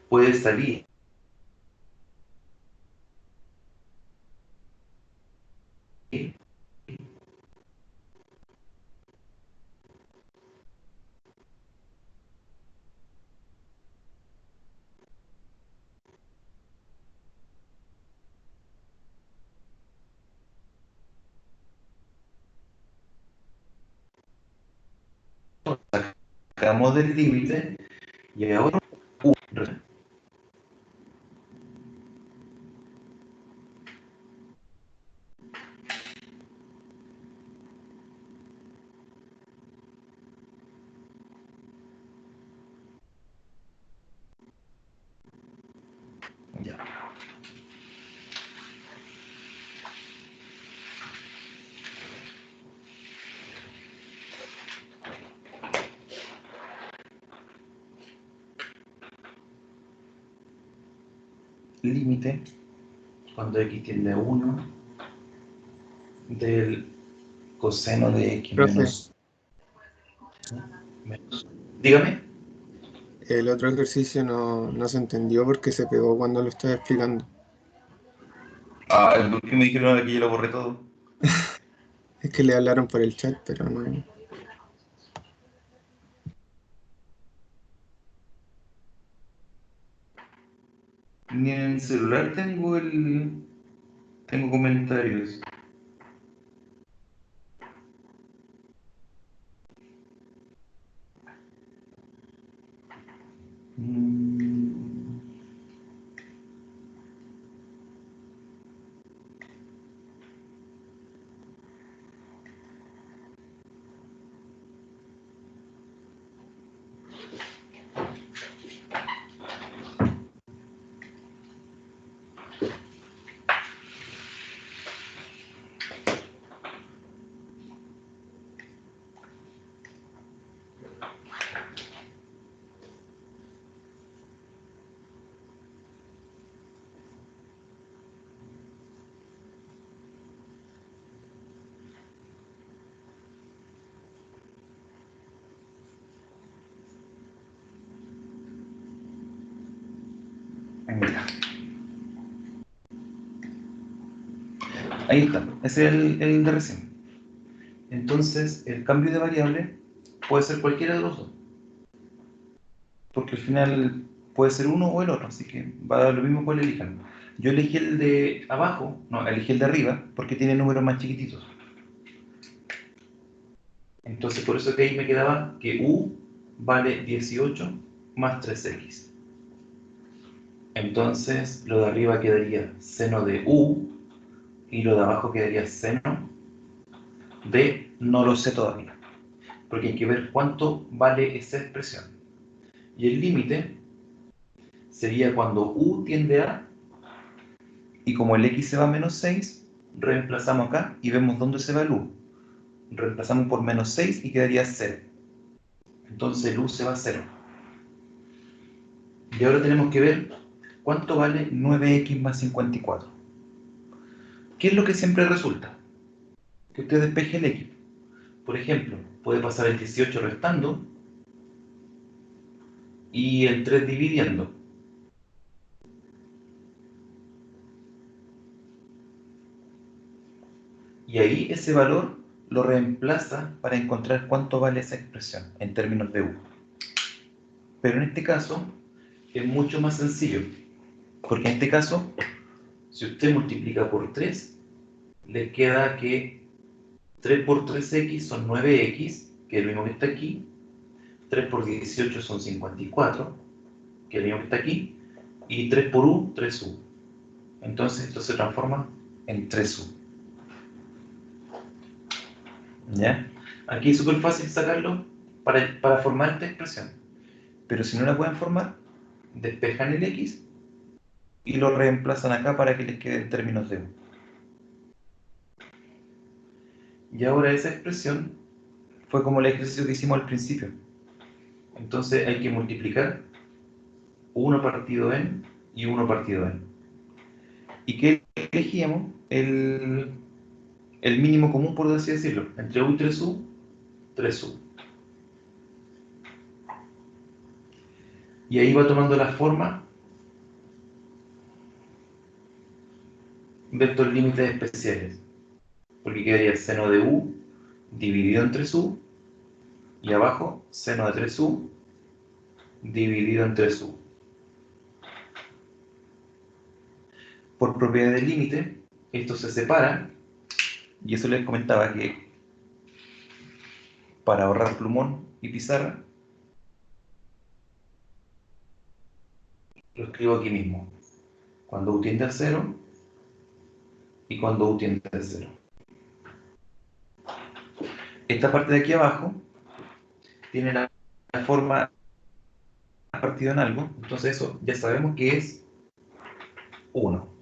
puede salir sacamos del límite y ahora u. Ya. Límite cuando x tiende a 1 del coseno de x
Profe,
menos. Dígame.
el otro ejercicio no se entendió porque se pegó cuando lo estaba explicando.
Ah, el que me dijeron que yo lo borré todo.
Es que le hablaron por el chat, pero no.
Ni en el celular tengo comentarios. Mira. Ahí está, ese es el de recién. Entonces, el cambio de variable puede ser cualquiera de los dos, porque al final puede ser uno o el otro, así que va a dar lo mismo cuál elijan. Yo elegí el de abajo, no, elegí el de arriba, porque tiene números más chiquititos. Entonces, por eso que ahí me quedaba que u vale 18 más 3x. Entonces, lo de arriba quedaría seno de u, y lo de abajo quedaría seno de no lo sé todavía, porque hay que ver cuánto vale esa expresión. Y el límite sería cuando u tiende a, y como el x se va a menos 6, reemplazamos acá y vemos dónde se va el u. Reemplazamos por menos 6 y quedaría 0. Entonces el u se va a 0. Y ahora tenemos que ver cuánto vale 9x más 54. ¿Qué es lo que siempre resulta? Que usted despeje el x. Por ejemplo, puede pasar el 18 restando y el 3 dividiendo. Y ahí ese valor lo reemplaza para encontrar cuánto vale esa expresión en términos de u. Pero en este caso es mucho más sencillo, porque en este caso, si usted multiplica por 3, le queda que 3 por 3x son 9x, que es lo mismo que está aquí. 3 por 18 son 54, que es lo mismo que está aquí. Y 3 por u, 3u. Entonces esto se transforma en 3u. ¿Ya? Aquí es súper fácil sacarlo para formar esta expresión. Pero si no la pueden formar, despejan el x y lo reemplazan acá para que les quede en términos de u. Y ahora esa expresión fue como el ejercicio que hicimos al principio. Entonces hay que multiplicar 1 partido n y 1 partido n. ¿Y qué elegíamos? El mínimo común, por así decirlo, entre u y 3u, 3u. Y ahí va tomando la forma de estos límites especiales, porque quedaría seno de u dividido entre su, y abajo seno de 3u dividido entre su. Por propiedad del límite, esto se separa, y eso les comentaba que para ahorrar plumón y pizarra, lo escribo aquí mismo, cuando u tiende a 0 y cuando u tiende a 0. Esta parte de aquí abajo tiene la forma partido en algo, entonces eso ya sabemos que es 1.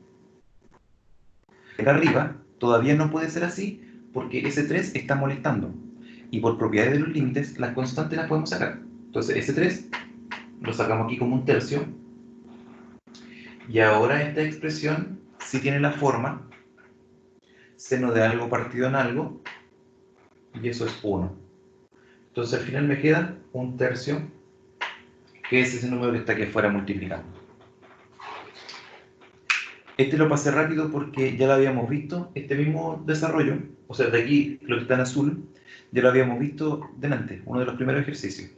Acá arriba todavía no puede ser así porque ese 3 está molestando, y por propiedades de los límites las constantes las podemos sacar. Entonces ese 3 lo sacamos aquí como un tercio, y ahora esta expresión sí tiene la forma seno de algo partido en algo, y eso es 1. Entonces al final me queda un tercio, que es ese número que está aquí afuera multiplicando. Este lo pasé rápido porque ya lo habíamos visto, este mismo desarrollo, o sea, de aquí lo que está en azul, ya lo habíamos visto delante, uno de los primeros ejercicios.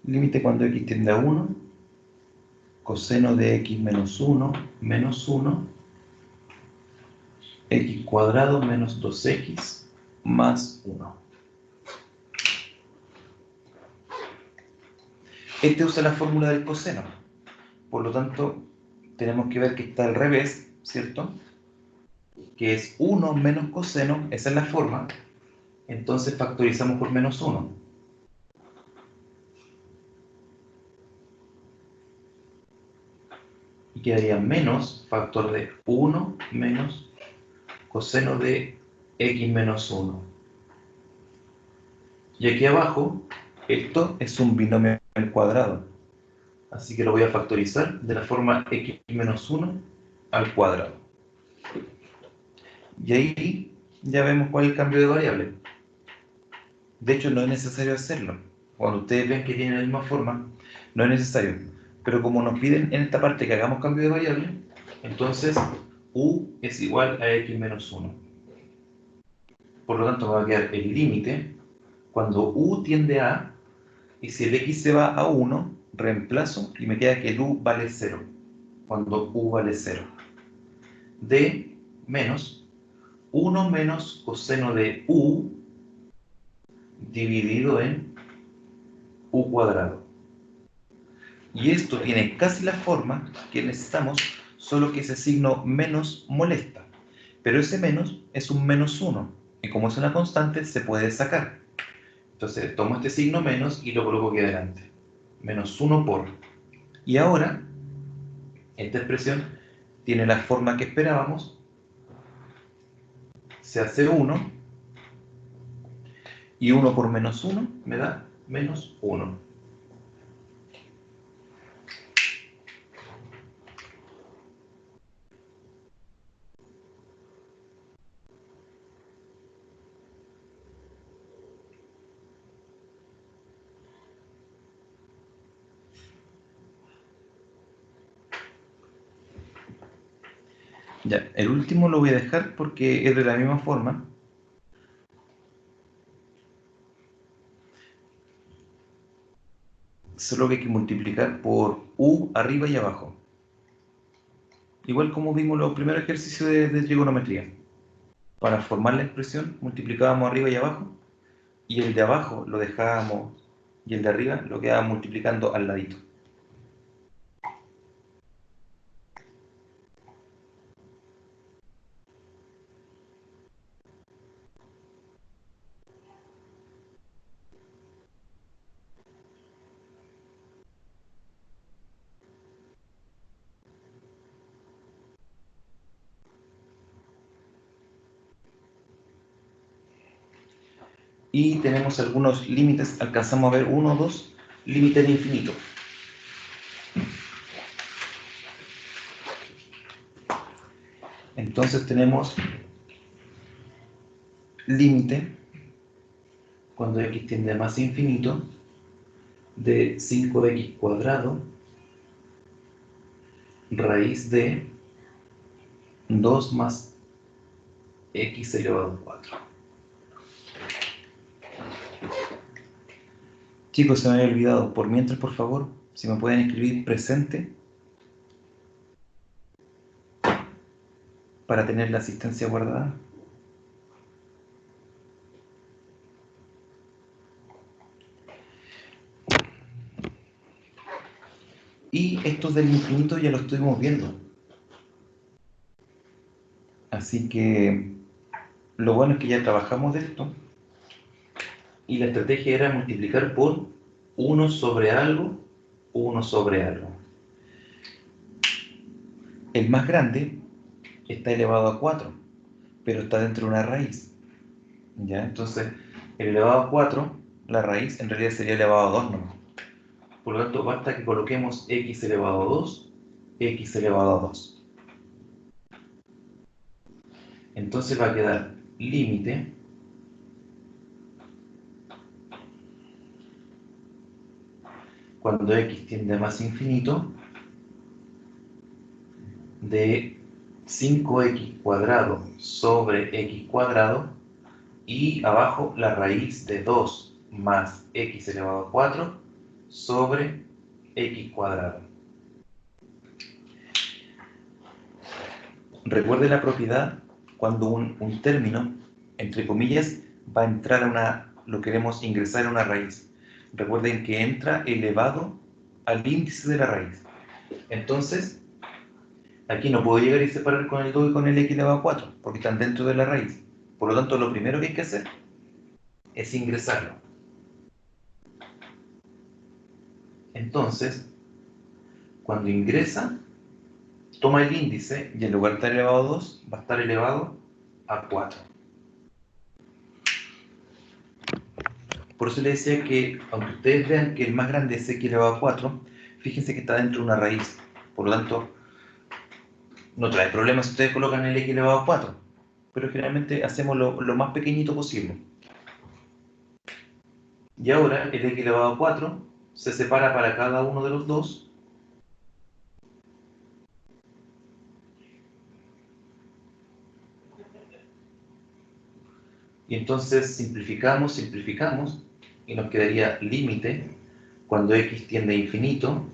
Límite cuando x tiende a 1, coseno de x menos 1, x cuadrado menos 2x más 1. Este usa la fórmula del coseno. Por lo tanto, tenemos que ver que está al revés, ¿cierto? Que es 1 menos coseno, esa es la forma. Entonces factorizamos por menos 1. Y quedaría menos factor de 1 menos coseno de x menos 1. Y aquí abajo, esto es un binomio al cuadrado. Así que lo voy a factorizar de la forma x menos 1 al cuadrado. Y ahí ya vemos cuál es el cambio de variable. De hecho, no es necesario hacerlo. Cuando ustedes ven que tienen la misma forma, no es necesario. Pero como nos piden en esta parte que hagamos cambio de variable, entonces u es igual a x menos 1. Por lo tanto, va a quedar el límite cuando u tiende a, y si el x se va a 1, reemplazo y me queda que el u vale 0. Cuando u vale 0. De menos 1 menos coseno de u dividido en u cuadrado. Y esto tiene casi la forma que necesitamos, solo que ese signo menos molesta. Pero ese menos es un menos 1, y como es una constante, se puede sacar. Entonces tomo este signo menos y lo coloco aquí adelante. Menos 1 por. Y ahora, esta expresión tiene la forma que esperábamos. Se hace 1, y 1 por menos 1 me da menos 1. Ya, el último lo voy a dejar porque es de la misma forma. Solo que hay que multiplicar por u arriba y abajo. Igual como vimos los primeros ejercicios de trigonometría. Para formar la expresión multiplicábamos arriba y abajo, y el de abajo lo dejábamos, y el de arriba lo quedábamos multiplicando al ladito. Y tenemos algunos límites, alcanzamos a ver 1 o 2 límites de infinito. Entonces tenemos límite, cuando x tiende a más infinito, de 5x cuadrado raíz de 2 más x elevado a 4. Chicos, se me había olvidado, por mientras, por favor, si me pueden escribir presente para tener la asistencia guardada. Y estos del infinito ya lo estuvimos viendo. Así que lo bueno es que ya trabajamos de esto. Y la estrategia era multiplicar por 1 sobre algo, 1 sobre algo. El más grande está elevado a 4, pero está dentro de una raíz. ¿Ya? Entonces, el elevado a 4, la raíz en realidad sería elevado a 2 nomás. Por lo tanto, basta que coloquemos x elevado a 2, x elevado a 2. Entonces va a quedar límite cuando x tiende a más infinito de 5x cuadrado sobre x cuadrado y abajo la raíz de 2 más x elevado a 4 sobre x cuadrado. Recuerde la propiedad cuando un término, entre comillas, va a entrar lo queremos ingresar a una raíz. Recuerden que entra elevado al índice de la raíz. Entonces, aquí no puedo llegar y separar con el 2 y con el x elevado a 4, porque están dentro de la raíz. Por lo tanto, lo primero que hay que hacer es ingresarlo. Entonces, cuando ingresa, toma el índice y en lugar de estar elevado a 2, va a estar elevado a 4. Por eso les decía que, aunque ustedes vean que el más grande es x elevado a 4, fíjense que está dentro de una raíz. Por lo tanto, no trae problemas si ustedes colocan el x elevado a 4. Pero generalmente hacemos lo más pequeñito posible. Y ahora el x elevado a 4 se separa para cada uno de los dos. Y entonces simplificamos y nos quedaría límite cuando x tiende a infinito.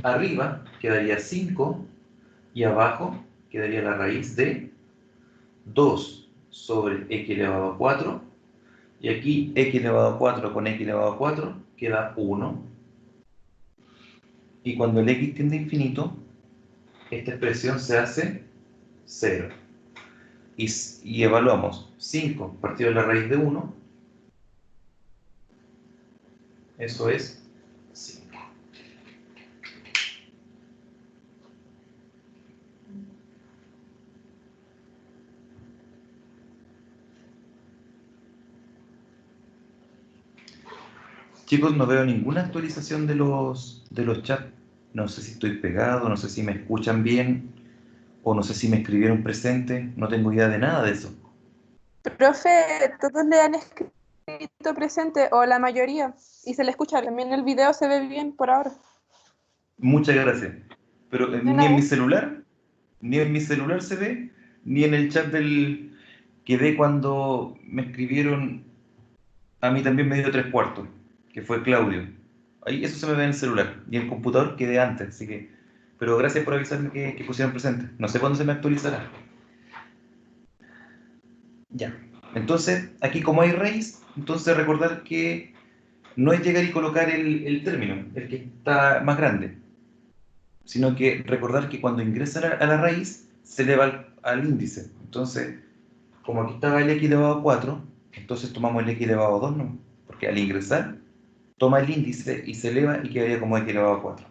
Arriba quedaría 5 y abajo quedaría la raíz de 2 sobre x elevado a 4. Y aquí x elevado a 4 con x elevado a 4 queda 1. Y cuando el x tiende a infinito, esta expresión se hace 0. Y evaluamos 5 partido de la raíz de 1. Eso es 5. Chicos, no veo ninguna actualización de los chats. No sé si estoy pegado, no sé si me escuchan bien, o no sé si me escribieron presente. No tengo idea de nada de eso.
Profe, todos le han escrito presente, o la mayoría, y se le escucha. También el video se ve bien por ahora.
Muchas gracias. Pero
De
ni en
nada.
ni en mi celular se ve, ni en el chat que ve cuando me escribieron. A mí también me dio 3/4, que fue Claudio. Ahí eso se me ve en el celular. Y en el computador quedé antes, así que. Pero gracias por avisarme que pusieron presente. No sé cuándo se me actualizará. Ya. Entonces, aquí como hay raíz, entonces recordar que no es llegar y colocar el término, el que está más grande, sino que recordar que cuando ingresa a la raíz, se eleva al índice. Entonces, como aquí estaba el x elevado a 4, entonces tomamos el x elevado a 2, ¿no? Porque al ingresar, toma el índice y se eleva y quedaría como x elevado a 4.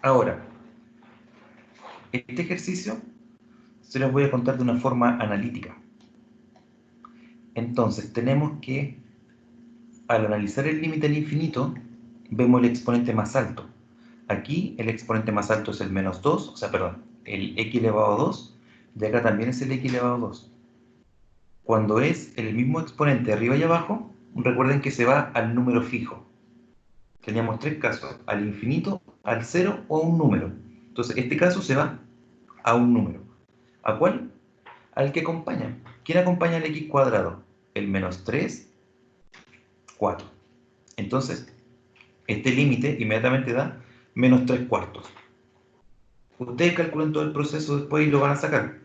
Ahora, este ejercicio se los voy a contar de una forma analítica. Entonces, tenemos que, al analizar el límite al infinito, vemos el exponente más alto. Aquí el exponente más alto es el menos 2, o sea, perdón, el x elevado a 2, y acá también es el x elevado a 2. Cuando es el mismo exponente arriba y abajo, recuerden que se va al número fijo. Teníamos tres casos, al infinito, al cero o a un número. Entonces, este caso se va a un número. ¿A cuál? Al que acompaña. ¿Quién acompaña al x cuadrado? El menos 3, 4. Entonces, este límite inmediatamente da menos 3/4. Ustedes calculan todo el proceso después y lo van a sacar.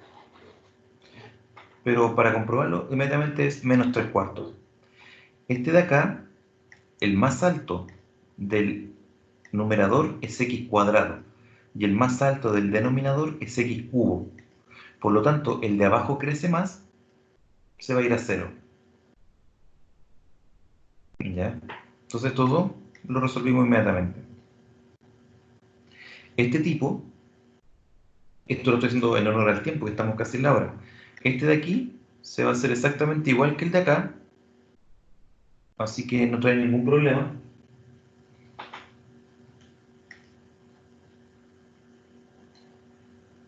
Pero para comprobarlo, inmediatamente es menos 3/4. Este de acá, el más alto del numerador es x cuadrado y el más alto del denominador es x cubo. Por lo tanto, el de abajo crece más, se va a ir a 0. ¿Ya? Entonces todo lo resolvimos inmediatamente. Este tipo, esto lo estoy haciendo en honor al tiempo, que estamos casi en la hora. Este de aquí se va a hacer exactamente igual que el de acá, así que no trae ningún problema.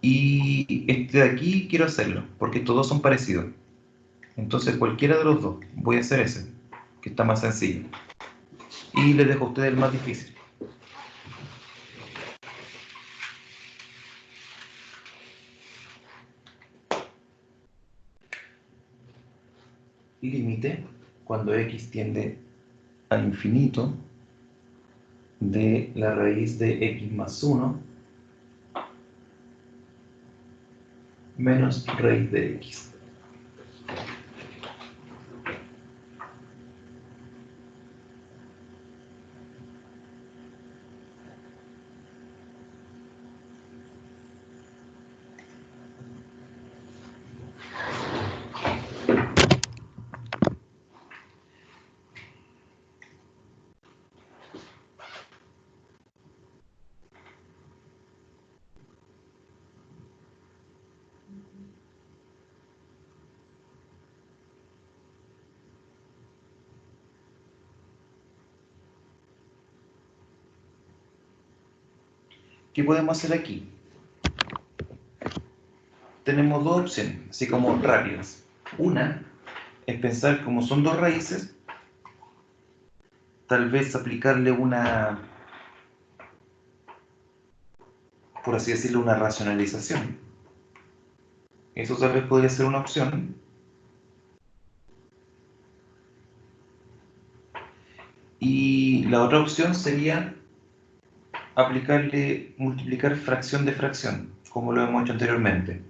Y este de aquí quiero hacerlo, porque estos dos son parecidos. Entonces cualquiera de los dos, voy a hacer ese, que está más sencillo. Y les dejo a ustedes el más difícil. Límite, cuando x tiende al infinito, de la raíz de x más 1 menos raíz de x. ¿Qué podemos hacer aquí? Tenemos dos opciones, así como rápidas. Una es pensar como son dos raíces, tal vez aplicarle una, por así decirlo, una racionalización. Eso tal vez podría ser una opción. Y la otra opción sería aplicarle, multiplicar fracción de fracción, como lo hemos hecho anteriormente.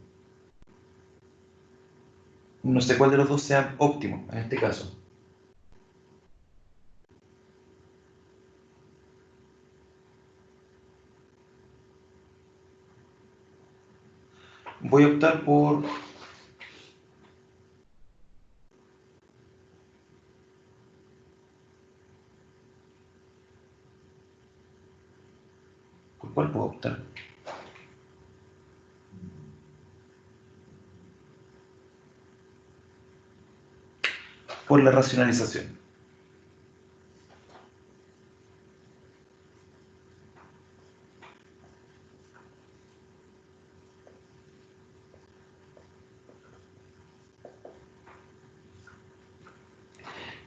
No sé cuál de los dos sea óptimo en este caso. Voy a optar por ¿por cuál puedo optar? Por la racionalización.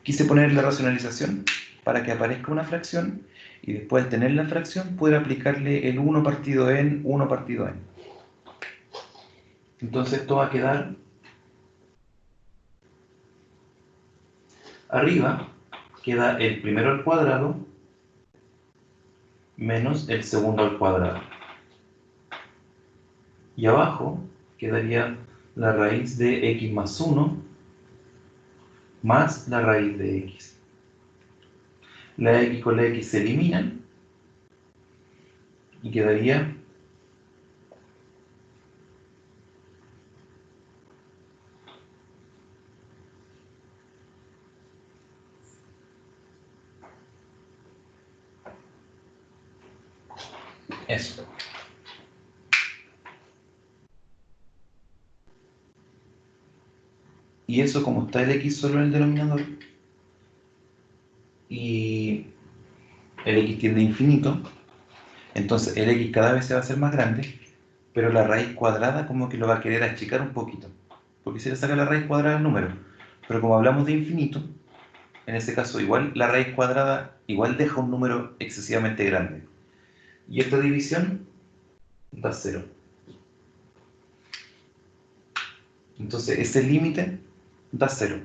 Quise poner la racionalización para que aparezca una fracción y después de tener la fracción poder aplicarle el 1 partido en 1 partido en. Entonces esto va a quedar arriba, queda el primero al cuadrado menos el segundo al cuadrado. Y abajo quedaría la raíz de x más 1 más la raíz de x. La x con la x se eliminan y quedaría eso. Y eso, como está el x solo en el denominador y el x tiende a infinito, entonces el x cada vez se va a hacer más grande, pero la raíz cuadrada como que lo va a querer achicar un poquito, porque se le saca la raíz cuadrada al número. Pero como hablamos de infinito, en ese caso igual la raíz cuadrada igual deja un número excesivamente grande. Y esta división da 0. Entonces ese límite da 0.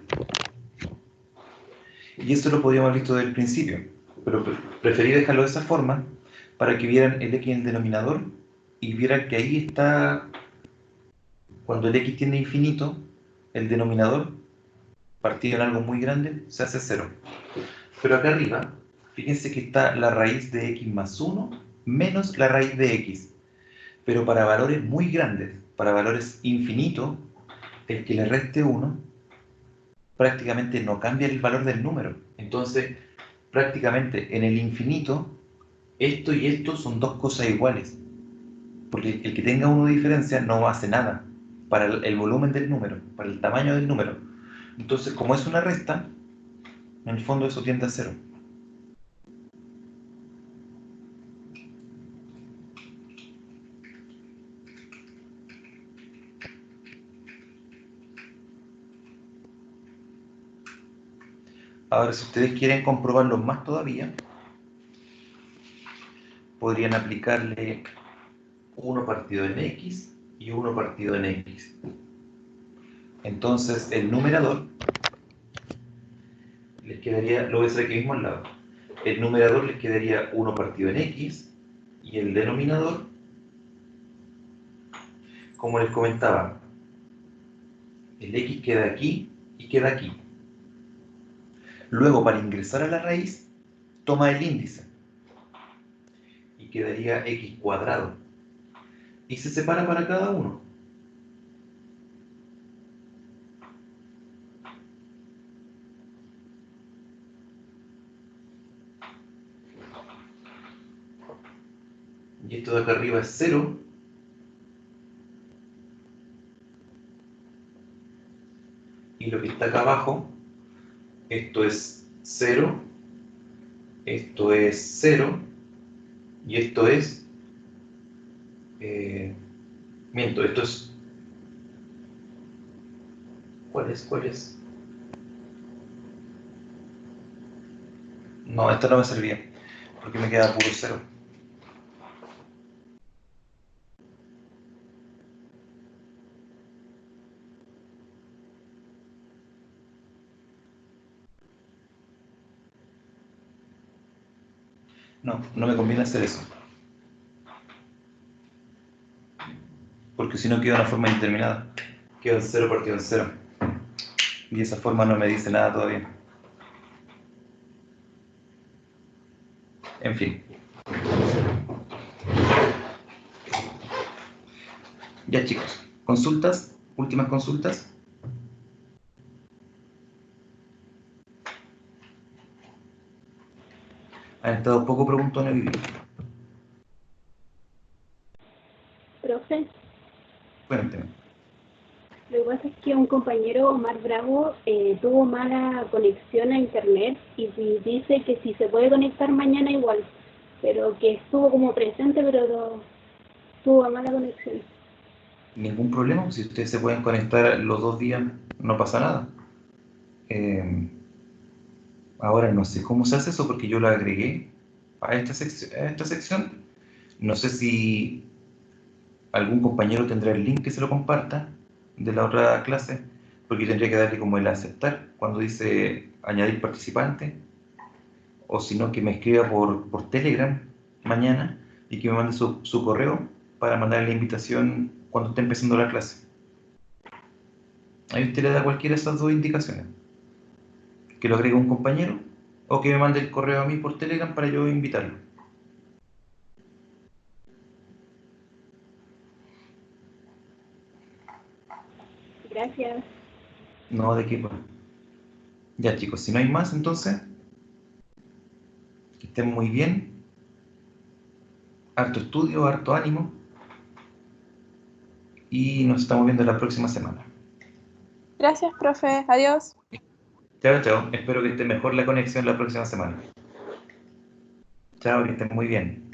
Y esto lo podríamos haber visto desde el principio, pero preferí dejarlo de esa forma para que vieran el x en el denominador y vieran que ahí está, cuando el x tiende a infinito, el denominador, partido en algo muy grande, se hace 0. Pero acá arriba, fíjense que está la raíz de x más 1 menos la raíz de x. Pero para valores muy grandes, para valores infinitos, el que le reste 1 prácticamente no cambia el valor del número. Entonces, prácticamente en el infinito, esto y esto son dos cosas iguales. Porque el que tenga 1 de diferencia no hace nada para el volumen del número, para el tamaño del número. Entonces, como es una resta, en el fondo eso tiende a 0. Ahora, si ustedes quieren comprobarlo más todavía, podrían aplicarle 1 partido en x y 1 partido en x. Entonces, el numerador les quedaría, lo voy a hacer aquí mismo al lado. El numerador les quedaría 1 partido en x y el denominador, como les comentaba, el x queda aquí y queda aquí. Luego, para ingresar a la raíz, toma el índice y quedaría x cuadrado. Y se separa para cada uno. Y esto de acá arriba es 0. Y lo que está acá abajo, esto es 0, esto es 0, y esto es, miento, esto es, ¿cuál es? ¿Cuál es? No, esta no me servía, porque me queda puro 0. No, no me conviene hacer eso, porque si no queda una forma indeterminada. Queda en 0 partido en 0. Y esa forma no me dice nada todavía. En fin. Ya chicos, consultas, últimas consultas. Han estado poco preguntones hoy día.
Profe,
Cuéntenme.
lo que pasa es que un compañero, Omar Bravo, tuvo mala conexión a internet y dice que si se puede conectar mañana igual, pero que estuvo como presente, pero tuvo mala conexión.
Ningún problema, si ustedes se pueden conectar los 2 días, no pasa nada. Ahora no sé cómo se hace eso porque yo lo agregué a esta sección. No sé si algún compañero tendrá el link que se lo comparta de la otra clase, porque tendría que darle como el aceptar cuando dice añadir participante, o si no que me escriba por Telegram mañana y que me mande su correo para mandarle la invitación cuando esté empezando la clase. Ahí usted le da cualquiera de esas 2 indicaciones. Que lo agregue un compañero o que me mande el correo a mí por Telegram para yo invitarlo.
Gracias.
No, de qué. Ya chicos, si no hay más entonces, que estén muy bien. Harto estudio, harto ánimo. Y nos estamos viendo la próxima semana.
Gracias, profe. Adiós.
Chao, chao. Espero que esté mejor la conexión la próxima semana. Chao, que estén muy bien.